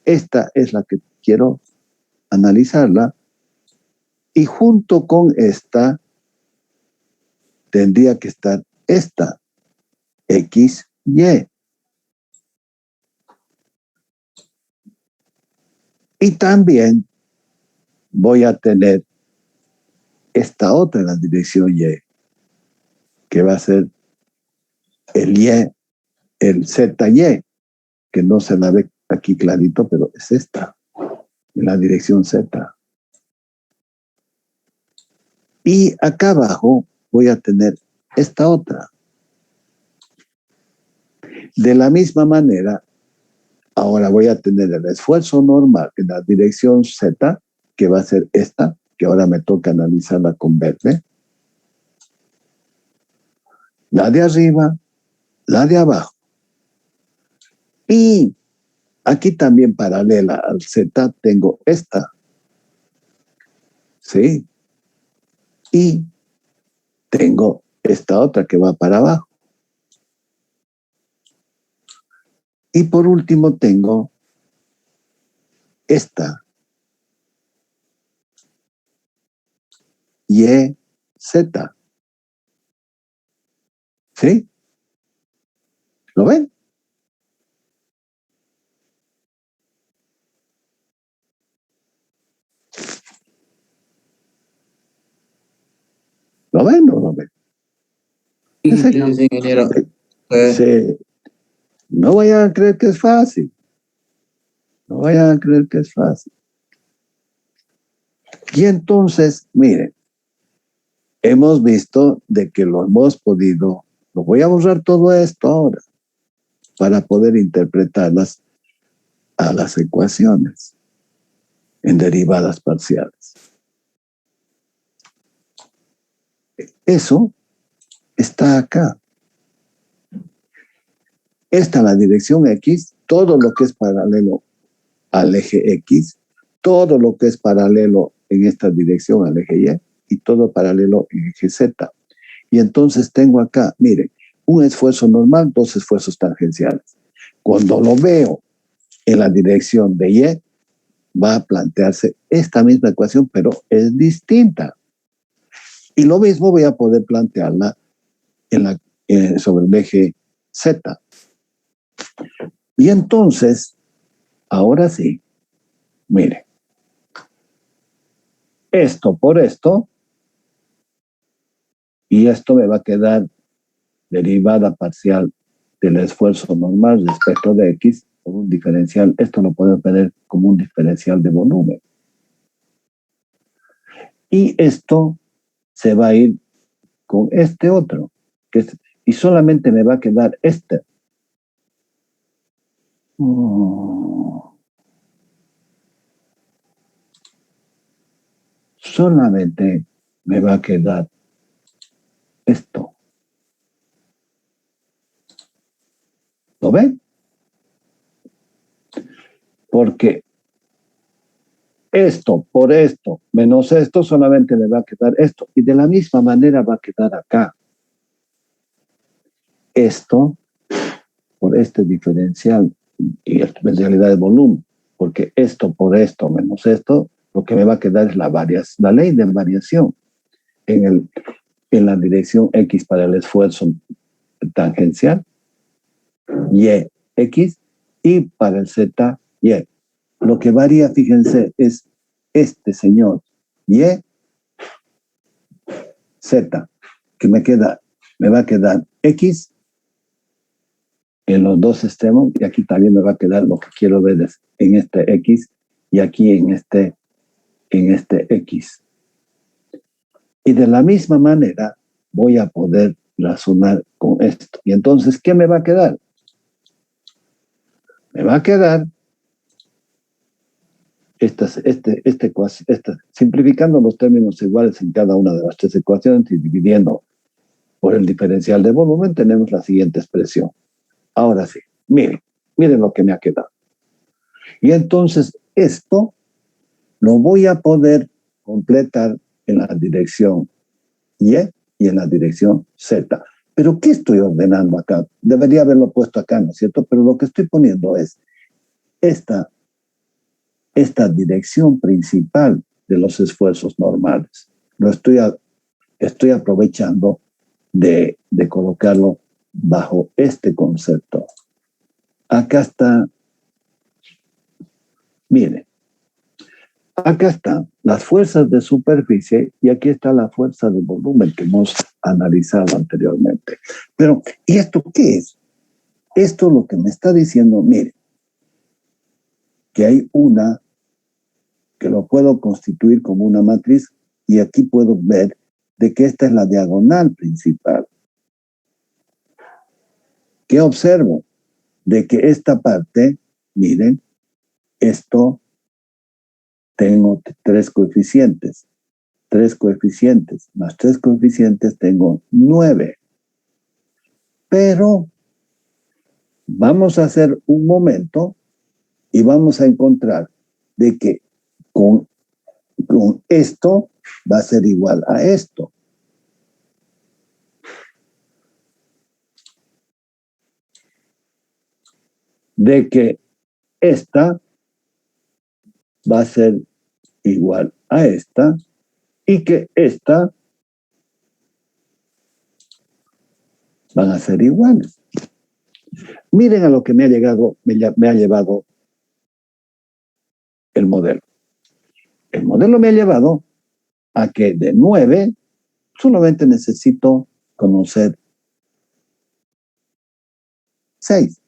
Speaker 1: Esta es la que quiero analizarla. Y junto con esta, tendría que estar esta, XY. Y también voy a tener esta otra en la dirección Y, que va a ser el Y, el ZY, que no se la ve aquí clarito, pero es esta, en la dirección Z. Y acá abajo voy a tener esta otra. De la misma manera, ahora voy a tener el esfuerzo normal en la dirección Z, que va a ser esta, que ahora me toca analizarla con verde. La de arriba, la de abajo. Y aquí también paralela al Z tengo esta. ¿Sí? Y tengo esta otra que va para abajo. Y por último tengo esta. Y, Z. ¿Sí? ¿Lo ven? ¿Lo ven o no lo ven?
Speaker 2: Sí, ingeniero.
Speaker 1: Sí. No vayan a creer que es fácil. No vayan a creer que es fácil. Y entonces, miren, hemos visto de que lo hemos podido, lo voy a borrar todo esto ahora, para poder interpretarlas a las ecuaciones en derivadas parciales. Eso está acá. Esta es la dirección X, todo lo que es paralelo al eje X, todo lo que es paralelo en esta dirección al eje Y y todo paralelo en eje Z. Y entonces tengo acá, miren, un esfuerzo normal, dos esfuerzos tangenciales. Cuando lo veo en la dirección de Y, va a plantearse esta misma ecuación, pero es distinta. Y lo mismo voy a poder plantearla sobre el eje Z. Y entonces, ahora sí, mire, esto por esto, y esto me va a quedar derivada parcial del esfuerzo normal respecto de X por un diferencial. Esto lo puedo tener como un diferencial de volumen. Y esto se va a ir con este otro, y solamente me va a quedar este. Solamente me va a quedar esto. ¿Lo ven? Porque esto por esto menos esto solamente me va a quedar esto. Y de la misma manera va a quedar acá. Esto por este diferencial y diferencialidad de volumen, porque esto por esto menos esto, lo que me va a quedar es la ley de variación en la dirección X para el esfuerzo tangencial, Y, X, y para el Z, Y. Lo que varía, fíjense, es este señor, Y, Z, que me va a quedar X en los dos extremos, y aquí también me va a quedar lo que quiero ver es en este X, y aquí en este X. Y de la misma manera voy a poder razonar con esto. Y entonces, ¿qué me va a quedar? Me va a quedar simplificando los términos iguales en cada una de las tres ecuaciones y dividiendo por el diferencial de volumen, tenemos la siguiente expresión. Ahora sí, miren lo que me ha quedado. Y entonces esto lo voy a poder completar en la dirección Y y en la dirección Z. Pero ¿qué estoy ordenando acá? Debería haberlo puesto acá, ¿no es cierto? Pero lo que estoy poniendo es esta dirección principal de los esfuerzos normales. Lo estoy aprovechando de colocarlo bajo este concepto. Acá está, miren, acá están las fuerzas de superficie y aquí está la fuerza de volumen que hemos analizado anteriormente. Pero, ¿y esto qué es? Esto lo que me está diciendo, miren, que hay una que lo puedo constituir como una matriz y aquí puedo ver de que esta es la diagonal principal. ¿Qué observo? De que esta parte, miren, esto tengo tres coeficientes más tres coeficientes tengo 9. Pero vamos a hacer un momento y vamos a encontrar de que con esto va a ser igual a esto. De que esta va a ser igual a esta y que esta van a ser iguales. Miren a lo que me ha llevado el modelo. El modelo me ha llevado a que de 9 solamente necesito conocer 6.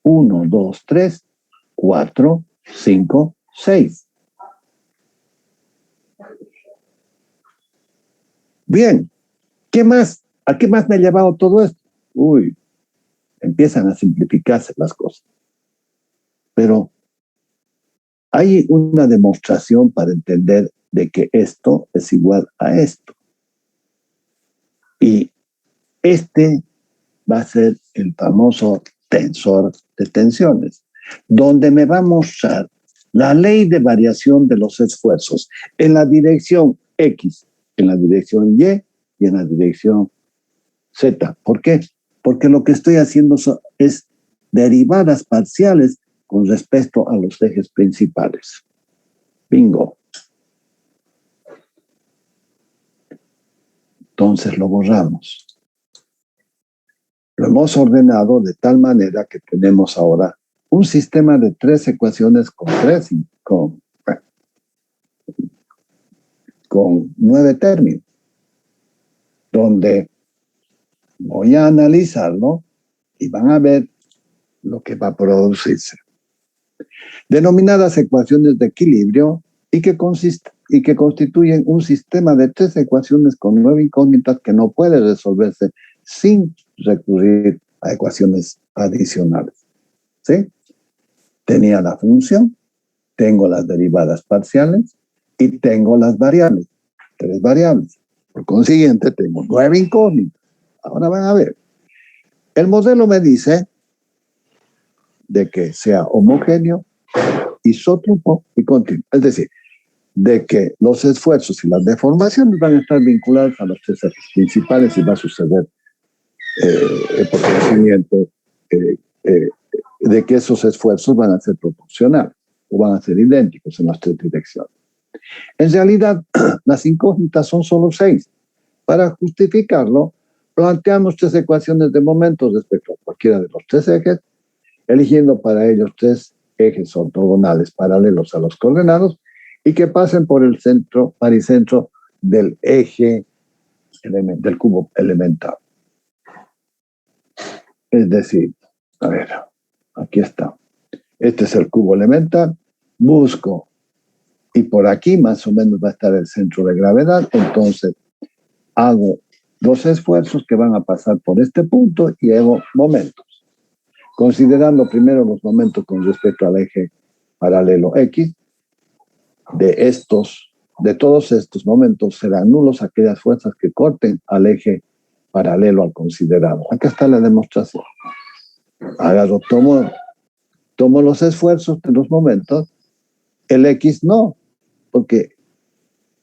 Speaker 1: 1, 2, 3, 4, 5, 6. Bien, ¿qué más? ¿A qué más me ha llevado todo esto? Uy, empiezan a simplificarse las cosas. Pero hay una demostración para entender de que esto es igual a esto. Y este va a ser el famoso tensor de tensiones, donde me va a mostrar la ley de variación de los esfuerzos en la dirección X, en la dirección Y y en la dirección Z. ¿Por qué? Porque lo que estoy haciendo es derivadas parciales con respecto a los ejes principales. Bingo. Entonces lo borramos. Lo hemos ordenado de tal manera que tenemos ahora un sistema de 3 ecuaciones con 9 términos, donde voy a analizarlo y van a ver lo que va a producirse. Denominadas ecuaciones de equilibrio y que constituyen un sistema de 3 ecuaciones con 9 incógnitas que no puede resolverse sin recurrir a ecuaciones adicionales. ¿Sí? Tenía la función, tengo las derivadas parciales y tengo las variables, 3 variables. Por consiguiente, tengo 9 incógnitas. Ahora van a ver. El modelo me dice de que sea homogéneo, isótropo y continuo. Es decir, de que los esfuerzos y las deformaciones van a estar vinculados a los 3 ejes principales y va a suceder por crecimiento de que esos esfuerzos van a ser proporcionales o van a ser idénticos en las tres direcciones. En realidad, las incógnitas son solo 6. Para justificarlo, planteamos 3 ecuaciones de momentos respecto a cualquiera de los 3 ejes, eligiendo para ellos 3 ejes ortogonales paralelos a los coordenados y que pasen por el centro, baricentro del eje del cubo elemental. Es decir, a ver, aquí está. Este es el cubo elemental. Busco, y por aquí más o menos va a estar el centro de gravedad. Entonces, hago 2 esfuerzos que van a pasar por este punto y hago momentos. Considerando primero los momentos con respecto al eje paralelo X, de todos estos momentos serán nulos aquellas fuerzas que corten al eje paralelo al considerado. Acá está la demostración. Tomo los esfuerzos de los momentos, el X no, porque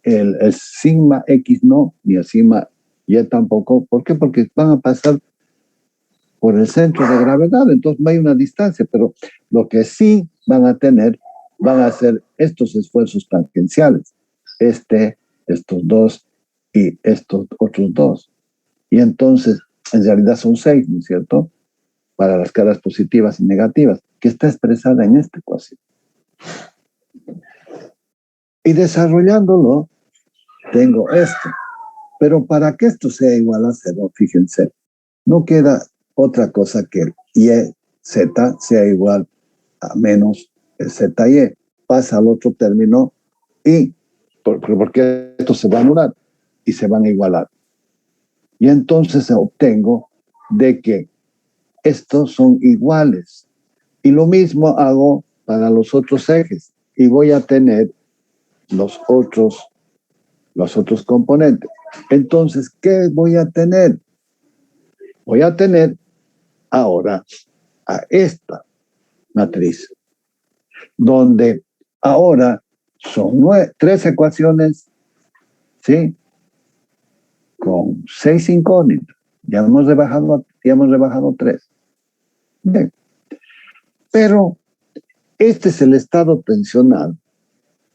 Speaker 1: el sigma X no, ni el sigma Y tampoco. ¿Por qué? Porque van a pasar por el centro de gravedad, entonces no hay una distancia, pero lo que sí van a tener van a ser estos esfuerzos tangenciales, estos 2 y estos otros 2. Y entonces, en realidad son 6, ¿no es cierto? Para las caras positivas y negativas, que está expresada en esta ecuación. Y desarrollándolo, tengo esto. Pero para que esto sea igual a 0, fíjense, no queda otra cosa que el y z sea igual a menos el z-y. Pasa al otro término y porque esto se va a anular y se van a igualar. Y entonces obtengo de que estos son iguales. Y lo mismo hago para los otros ejes. Y voy a tener los otros componentes. Entonces, ¿qué voy a tener? Voy a tener ahora a esta matriz, donde ahora son 3 ecuaciones, ¿sí? Con 6 incógnitas. Ya hemos rebajado 3. Bien. Pero este es el estado tensional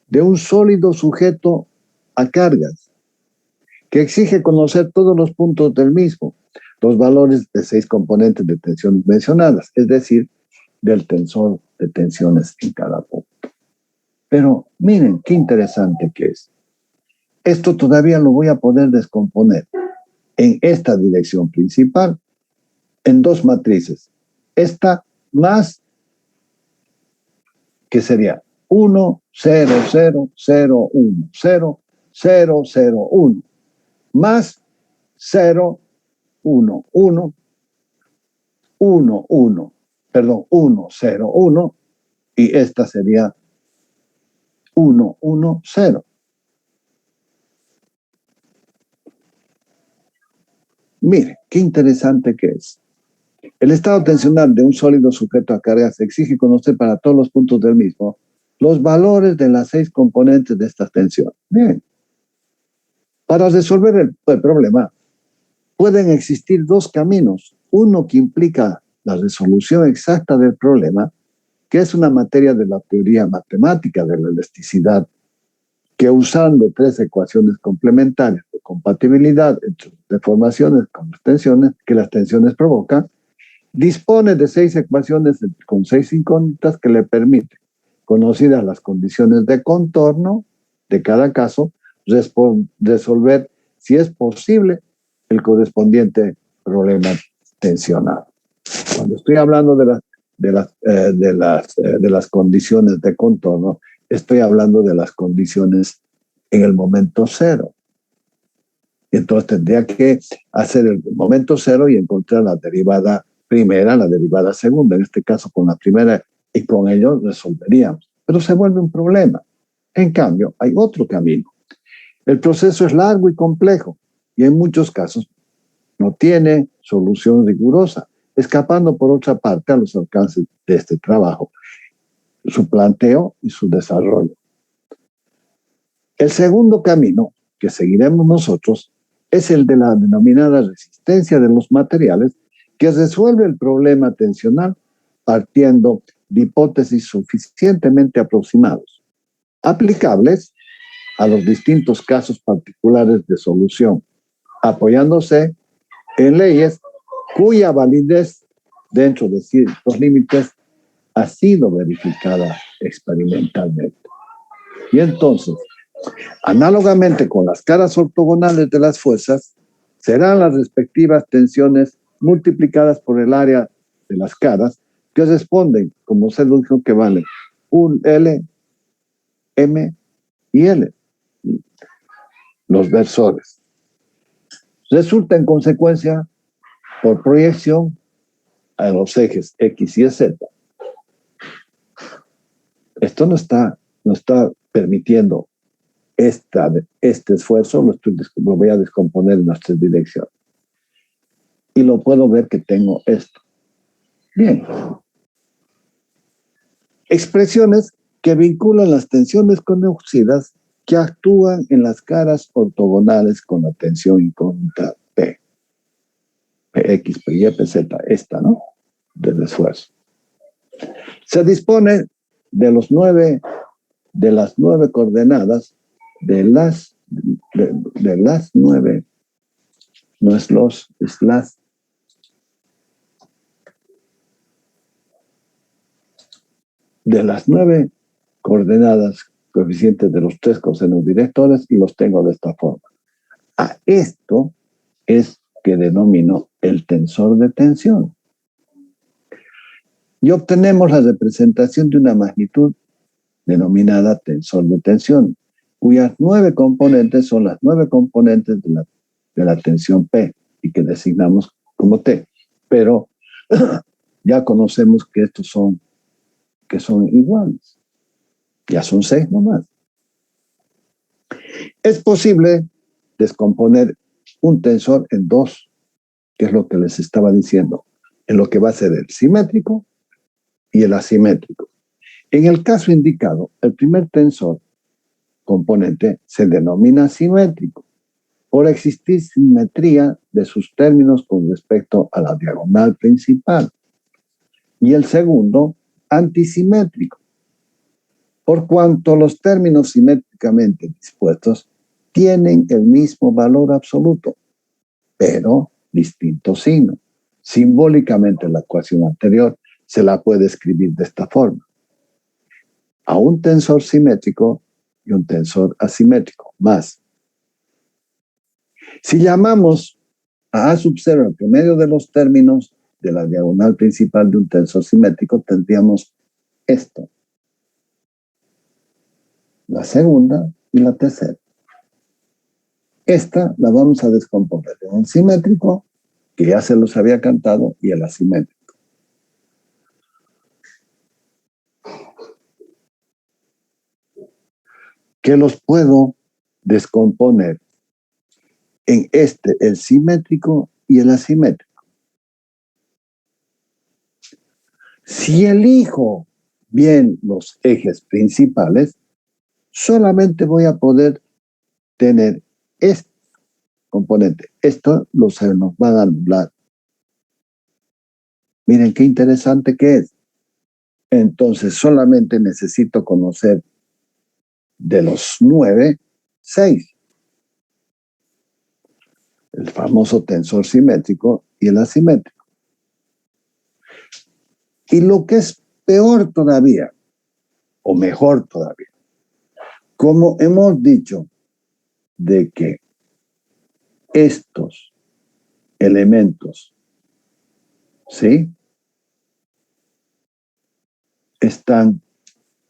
Speaker 1: de un sólido sujeto a cargas, que exige conocer todos los puntos del mismo, los valores de 6 componentes de tensiones mencionadas, es decir, del tensor de tensiones en cada punto. Pero miren qué interesante que es. Esto todavía lo voy a poder descomponer en esta dirección principal en 2 matrices. Esta más, que sería 1, 0, 0, 0, 1, 0, 0, 0, 1, más 0, 1, 1, 1, 1, perdón, 1, 0, 1, y esta sería 1, 1, 0. Mire, qué interesante que es. El estado tensional de un sólido sujeto a cargas exige conocer para todos los puntos del mismo los valores de las 6 componentes de esta tensión. Bien. Para resolver el problema, pueden existir 2 caminos. Uno que implica la resolución exacta del problema, que es una materia de la teoría matemática de la elasticidad, que usando 3 ecuaciones complementarias de compatibilidad entre deformaciones con las tensiones que las tensiones provocan, dispone de 6 ecuaciones con 6 incógnitas que le permiten, conocidas las condiciones de contorno de cada caso, resolver, si es posible, el correspondiente problema tensional. Cuando estoy hablando de las condiciones de contorno, estoy hablando de las condiciones en el momento 0. Entonces tendría que hacer el momento 0 y encontrar la derivada primera, la derivada segunda, en este caso con la primera, y con ello resolveríamos. Pero se vuelve un problema. En cambio, hay otro camino. El proceso es largo y complejo, y en muchos casos no tiene solución rigurosa, escapando por otra parte a los alcances de este trabajo, su planteo y su desarrollo. El segundo camino que seguiremos nosotros es el de la denominada resistencia de los materiales, que resuelve el problema tensional partiendo de hipótesis suficientemente aproximados, aplicables a los distintos casos particulares de solución, apoyándose en leyes cuya validez dentro de ciertos límites ha sido verificada experimentalmente. Y entonces, análogamente con las caras ortogonales de las fuerzas, serán las respectivas tensiones multiplicadas por el área de las caras que responden, como se dijo, que valen un L, M y L, los versores. Resulta en consecuencia, por proyección, a los ejes X y Z. Esto no está permitiendo este esfuerzo, lo voy a descomponer en las tres direcciones. Y lo puedo ver que tengo esto. Bien. Expresiones que vinculan las tensiones conocidas que actúan en las caras ortogonales con la tensión incógnita P. Px, Py, Pz, esta, ¿no? Del esfuerzo. Se dispone de las nueve coordenadas de las nueve, no es los, es las, de las 9 coordenadas coeficientes de los 3 cosenos directores, y los tengo de esta forma. A esto es que denomino el tensor de tensión. Y obtenemos la representación de una magnitud denominada tensor de tensión, cuyas 9 componentes son las 9 componentes de la tensión P, y que designamos como T. Pero ya conocemos que estos son iguales. Ya son 6 nomás. Es posible descomponer un tensor en 2, que es lo que les estaba diciendo, en lo que va a ser el simétrico y el asimétrico. En el caso indicado, el primer tensor componente se denomina simétrico por existir simetría de sus términos con respecto a la diagonal principal. Y el segundo, antisimétrico, por cuanto los términos simétricamente dispuestos tienen el mismo valor absoluto, pero distinto signo. Simbólicamente, la ecuación anterior se la puede escribir de esta forma: a un tensor simétrico y un tensor asimétrico, más. Si llamamos a A sub 0 el promedio de los términos de la diagonal principal de un tensor simétrico, tendríamos esto: la segunda y la tercera. Esta la vamos a descomponer en el simétrico, que ya se los había cantado, y el asimétrico. Que los puedo descomponer en el simétrico y el asimétrico. Si elijo bien los ejes principales, solamente voy a poder tener este componente. Esto se nos va a anular. Miren qué interesante que es. Entonces solamente necesito conocer de los 9, 6. El famoso tensor simétrico y el asimétrico. Y lo que es peor todavía, o mejor todavía, como hemos dicho de que estos elementos, ¿sí?,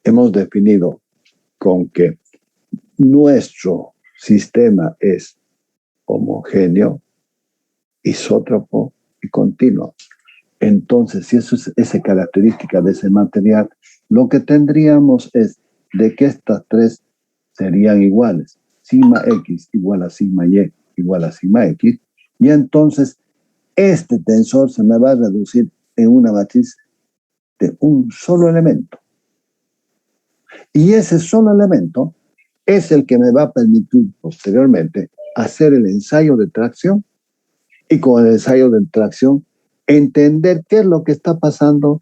Speaker 1: hemos definido con que nuestro sistema es homogéneo, isótropo y continuo. Entonces, si eso es esa característica de ese material, lo que tendríamos es de que estas tres serían iguales. Sigma X igual a sigma Y igual a sigma X. Y entonces, este tensor se me va a reducir en una matriz de un solo elemento. Y ese solo elemento es el que me va a permitir posteriormente hacer el ensayo de tracción, y con el ensayo de tracción entender qué es lo que está pasando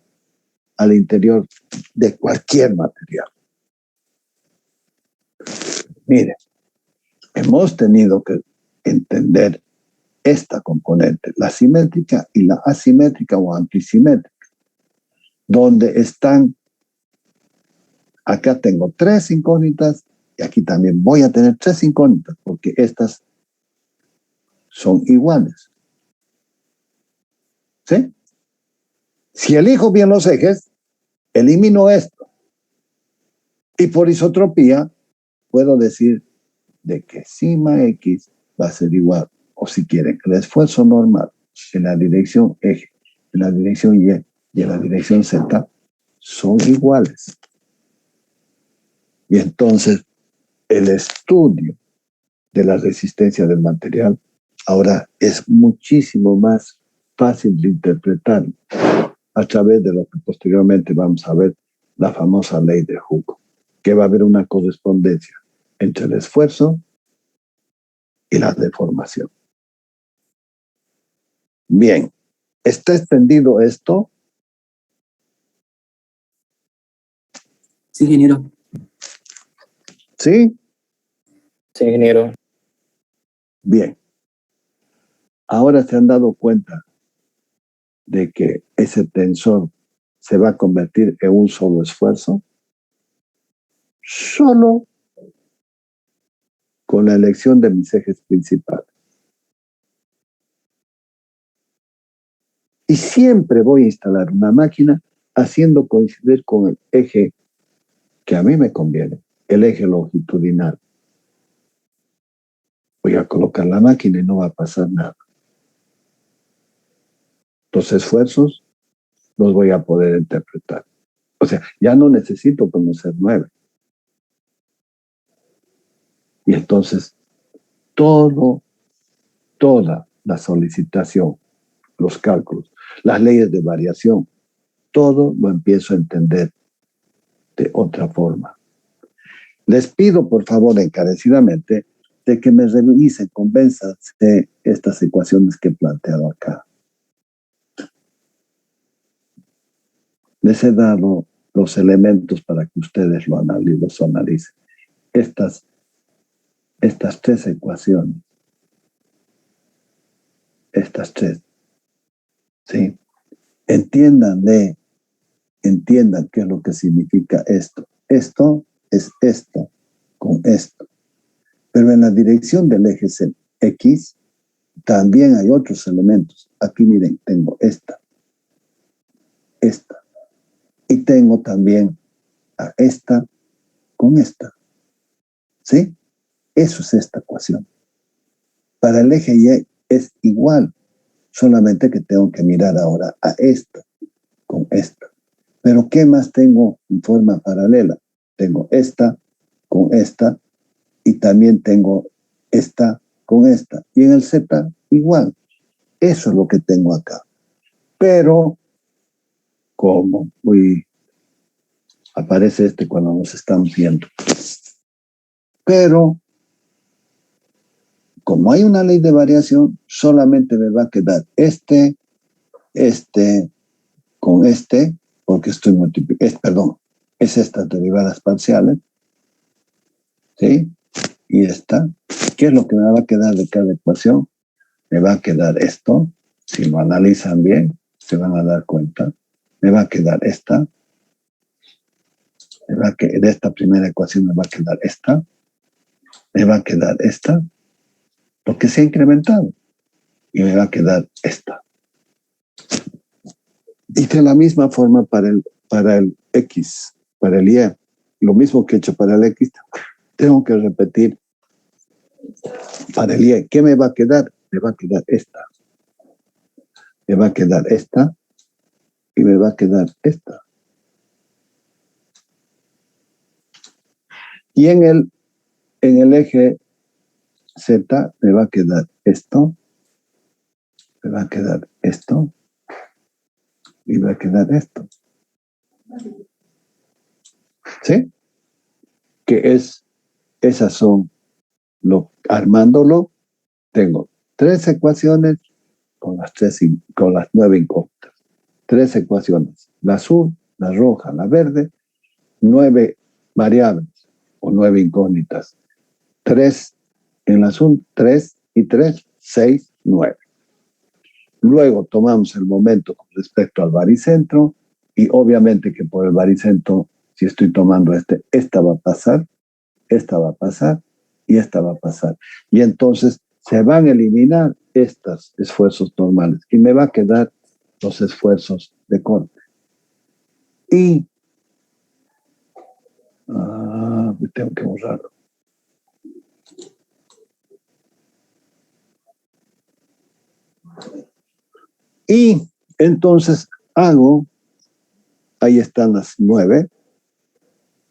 Speaker 1: al interior de cualquier material. Mire, hemos tenido que entender esta componente, la simétrica y la asimétrica o antisimétrica, donde están, acá tengo 3 incógnitas y aquí también voy a tener 3 incógnitas porque estas son iguales. ¿Sí? Si elijo bien los ejes, elimino esto. Y por isotropía puedo decir de que sigma X va a ser igual, o si quieren, el esfuerzo normal en la dirección eje, en la dirección Y y en la dirección Z son iguales. Y entonces el estudio de la resistencia del material ahora es muchísimo más fácil de interpretar a través de lo que posteriormente vamos a ver, la famosa ley de Hooke, que va a haber una correspondencia entre el esfuerzo y la deformación. Bien, ¿está extendido esto?
Speaker 2: Sí, ingeniero.
Speaker 1: ¿Sí?
Speaker 2: Sí, ingeniero.
Speaker 1: Bien. Ahora se han dado cuenta de que ese tensor se va a convertir en un solo esfuerzo, solo con la elección de mis ejes principales. Y siempre voy a instalar una máquina haciendo coincidir con el eje que a mí me conviene, el eje longitudinal. Voy a colocar la máquina y no va a pasar nada. Los esfuerzos los voy a poder interpretar. O sea, ya no necesito conocer 9. Y entonces, toda la solicitación, los cálculos, las leyes de variación, todo lo empiezo a entender de otra forma. Les pido, por favor, encarecidamente, de que me revisen, convenzan de estas ecuaciones que he planteado acá. Les he dado los elementos para que ustedes los analicen. Estas 3 ecuaciones. Estas 3. ¿Sí? Entiendan qué es lo que significa esto. Esto es esto con esto. Pero en la dirección del eje X también hay otros elementos. Aquí miren, tengo esta. Y tengo también a esta con esta. ¿Sí? Eso es esta ecuación. Para el eje Y es igual, solamente que tengo que mirar ahora a esta con esta. Pero ¿qué más tengo en forma paralela? Tengo esta con esta y también tengo esta con esta. Y en el Z igual. Eso es lo que tengo acá. Pero, como aparece cuando nos estamos viendo. Pero, como hay una ley de variación, solamente me va a quedar este con porque estoy multiplicando, es estas derivadas parciales, ¿sí? Y esta, ¿qué es lo que me va a quedar de cada ecuación? Me va a quedar esto, si lo analizan bien, se van a dar cuenta, me va a quedar esta, de esta primera ecuación me va a quedar esta, me va a quedar esta, lo que se ha incrementado, y me va a quedar esta. Y de la misma forma para el X, para el Y, lo mismo que he hecho para el X, tengo que repetir para el Y. ¿Qué me va a quedar? Me va a quedar esta. Me va a quedar esta y me va a quedar esta. Y en el eje Z me va a quedar esto, me va a quedar esto y me va a quedar esto. ¿Sí? Esas son, armándolo, tengo 3 ecuaciones con las 9 incógnitas. 3 ecuaciones, la azul, la roja, la verde, 9 variables o 9 incógnitas. 3 en la azul, 3 y 3, 6, 9. Luego tomamos el momento con respecto al baricentro y obviamente que por el baricentro, si estoy tomando esta va a pasar, esta va a pasar y esta va a pasar. Y entonces se van a eliminar estos esfuerzos normales y me va a quedar los esfuerzos de corte. Y tengo que borrarlo. Y entonces ahí están las 9,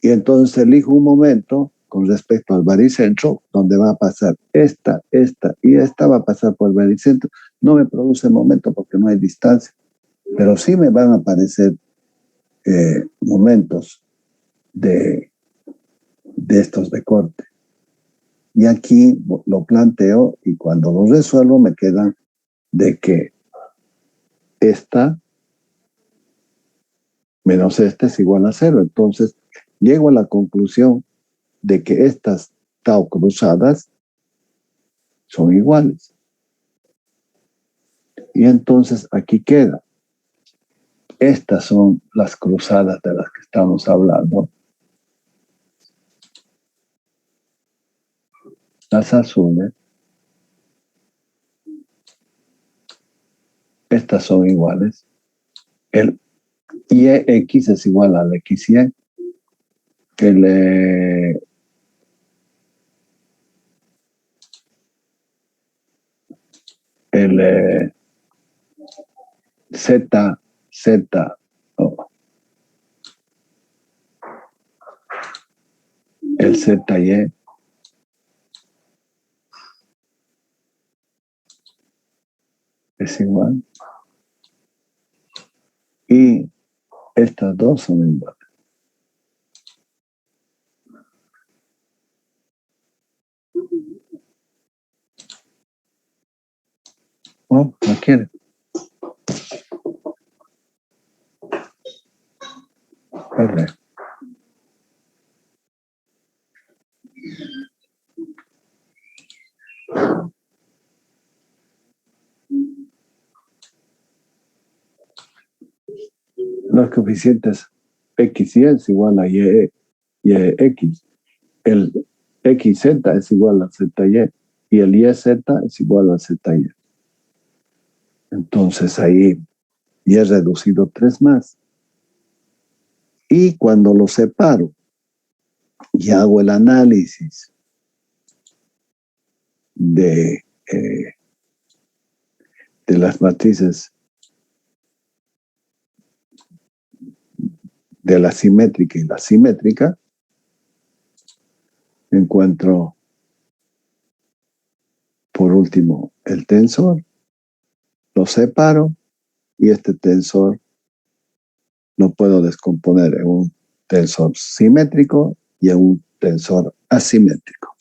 Speaker 1: y entonces elijo un momento con respecto al baricentro, donde va a pasar esta y esta va a pasar por el baricentro. No me produce momento porque no hay distancia, pero sí me van a aparecer momentos de estos de corte. Y aquí lo planteo y cuando lo resuelvo me quedan de que esta menos esta es igual a 0. Entonces llego a la conclusión de que estas tau cruzadas son iguales. Y entonces aquí queda. Estas son las cruzadas de las que estamos hablando. Las azules. Estas son iguales. El IX es igual al XY. El Z, el ZY es igual. Y estas dos son iguales. Oh, no quiere. Vale. Los coeficientes X y es igual a Y, YX. El XZ es igual a ZY y el YZ es igual a ZY. Entonces ahí ya he reducido 3 más. Y cuando lo separo y hago el análisis de las matrices de la simétrica y la simétrica, encuentro por último el tensor, lo separo y este tensor lo puedo descomponer en un tensor simétrico y en un tensor asimétrico.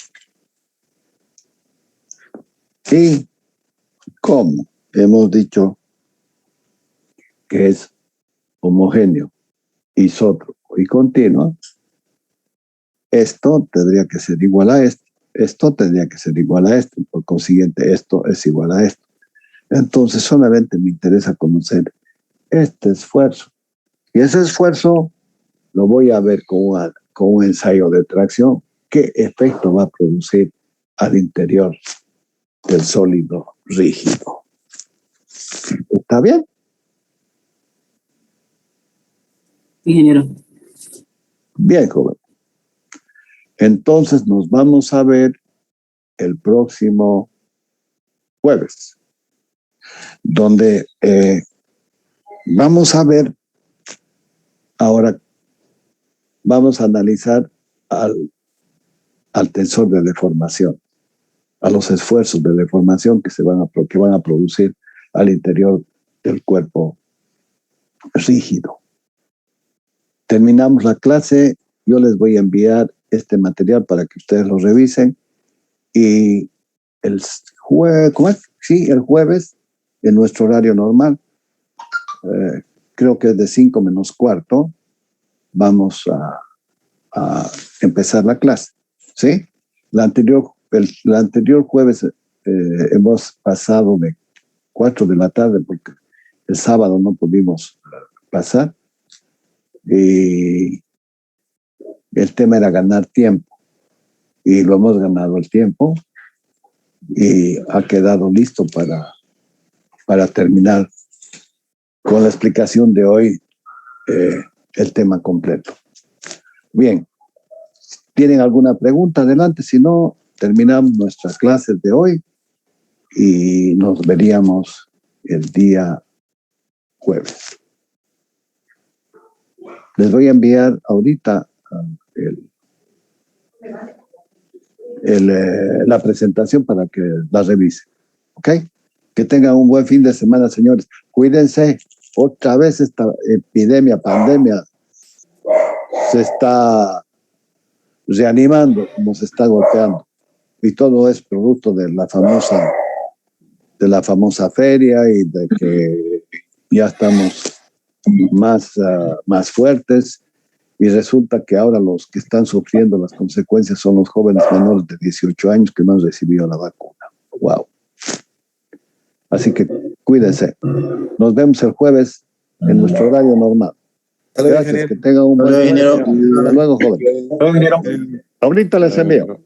Speaker 1: Y como hemos dicho que es homogéneo, isótropo y continuo, esto tendría que ser igual a esto, esto tendría que ser igual a esto, por consiguiente esto es igual a esto. Entonces solamente me interesa conocer este esfuerzo. Y ese esfuerzo lo voy a ver con un ensayo de tracción. ¿Qué efecto va a producir al interior del sólido rígido? ¿Está bien?
Speaker 2: Ingeniero.
Speaker 1: Bien, joven. Entonces nos vamos a ver el próximo jueves, donde vamos a ver, ahora vamos a analizar al tensor de deformación, a los esfuerzos de deformación que van a producir al interior del cuerpo rígido. Terminamos la clase, yo les voy a enviar este material para que ustedes lo revisen y el jueves en nuestro horario normal. Creo que es de 5 menos cuarto. Vamos a empezar la clase, ¿sí? El anterior jueves hemos pasado de 4 de la tarde porque el sábado no pudimos pasar. Y el tema era ganar tiempo. Y lo hemos ganado el tiempo. Y ha quedado listo para terminar con la explicación de hoy el tema completo. Bien, ¿tienen alguna pregunta? Adelante, si no, terminamos nuestras clases de hoy y nos veríamos el día jueves. Les voy a enviar ahorita la presentación para que la revisen. ¿Ok? Que tengan un buen fin de semana, señores. Cuídense. Otra vez esta epidemia, pandemia, se está reanimando, nos está golpeando. Y todo es producto de la famosa feria y de que ya estamos más fuertes. Y resulta que ahora los que están sufriendo las consecuencias son los jóvenes menores de 18 años que no han recibido la vacuna. ¡Wow! Así que cuídense. Nos vemos el jueves en nuestro horario normal. Gracias, que tengan un buen día. Hasta luego, joven. Ahorita les envío.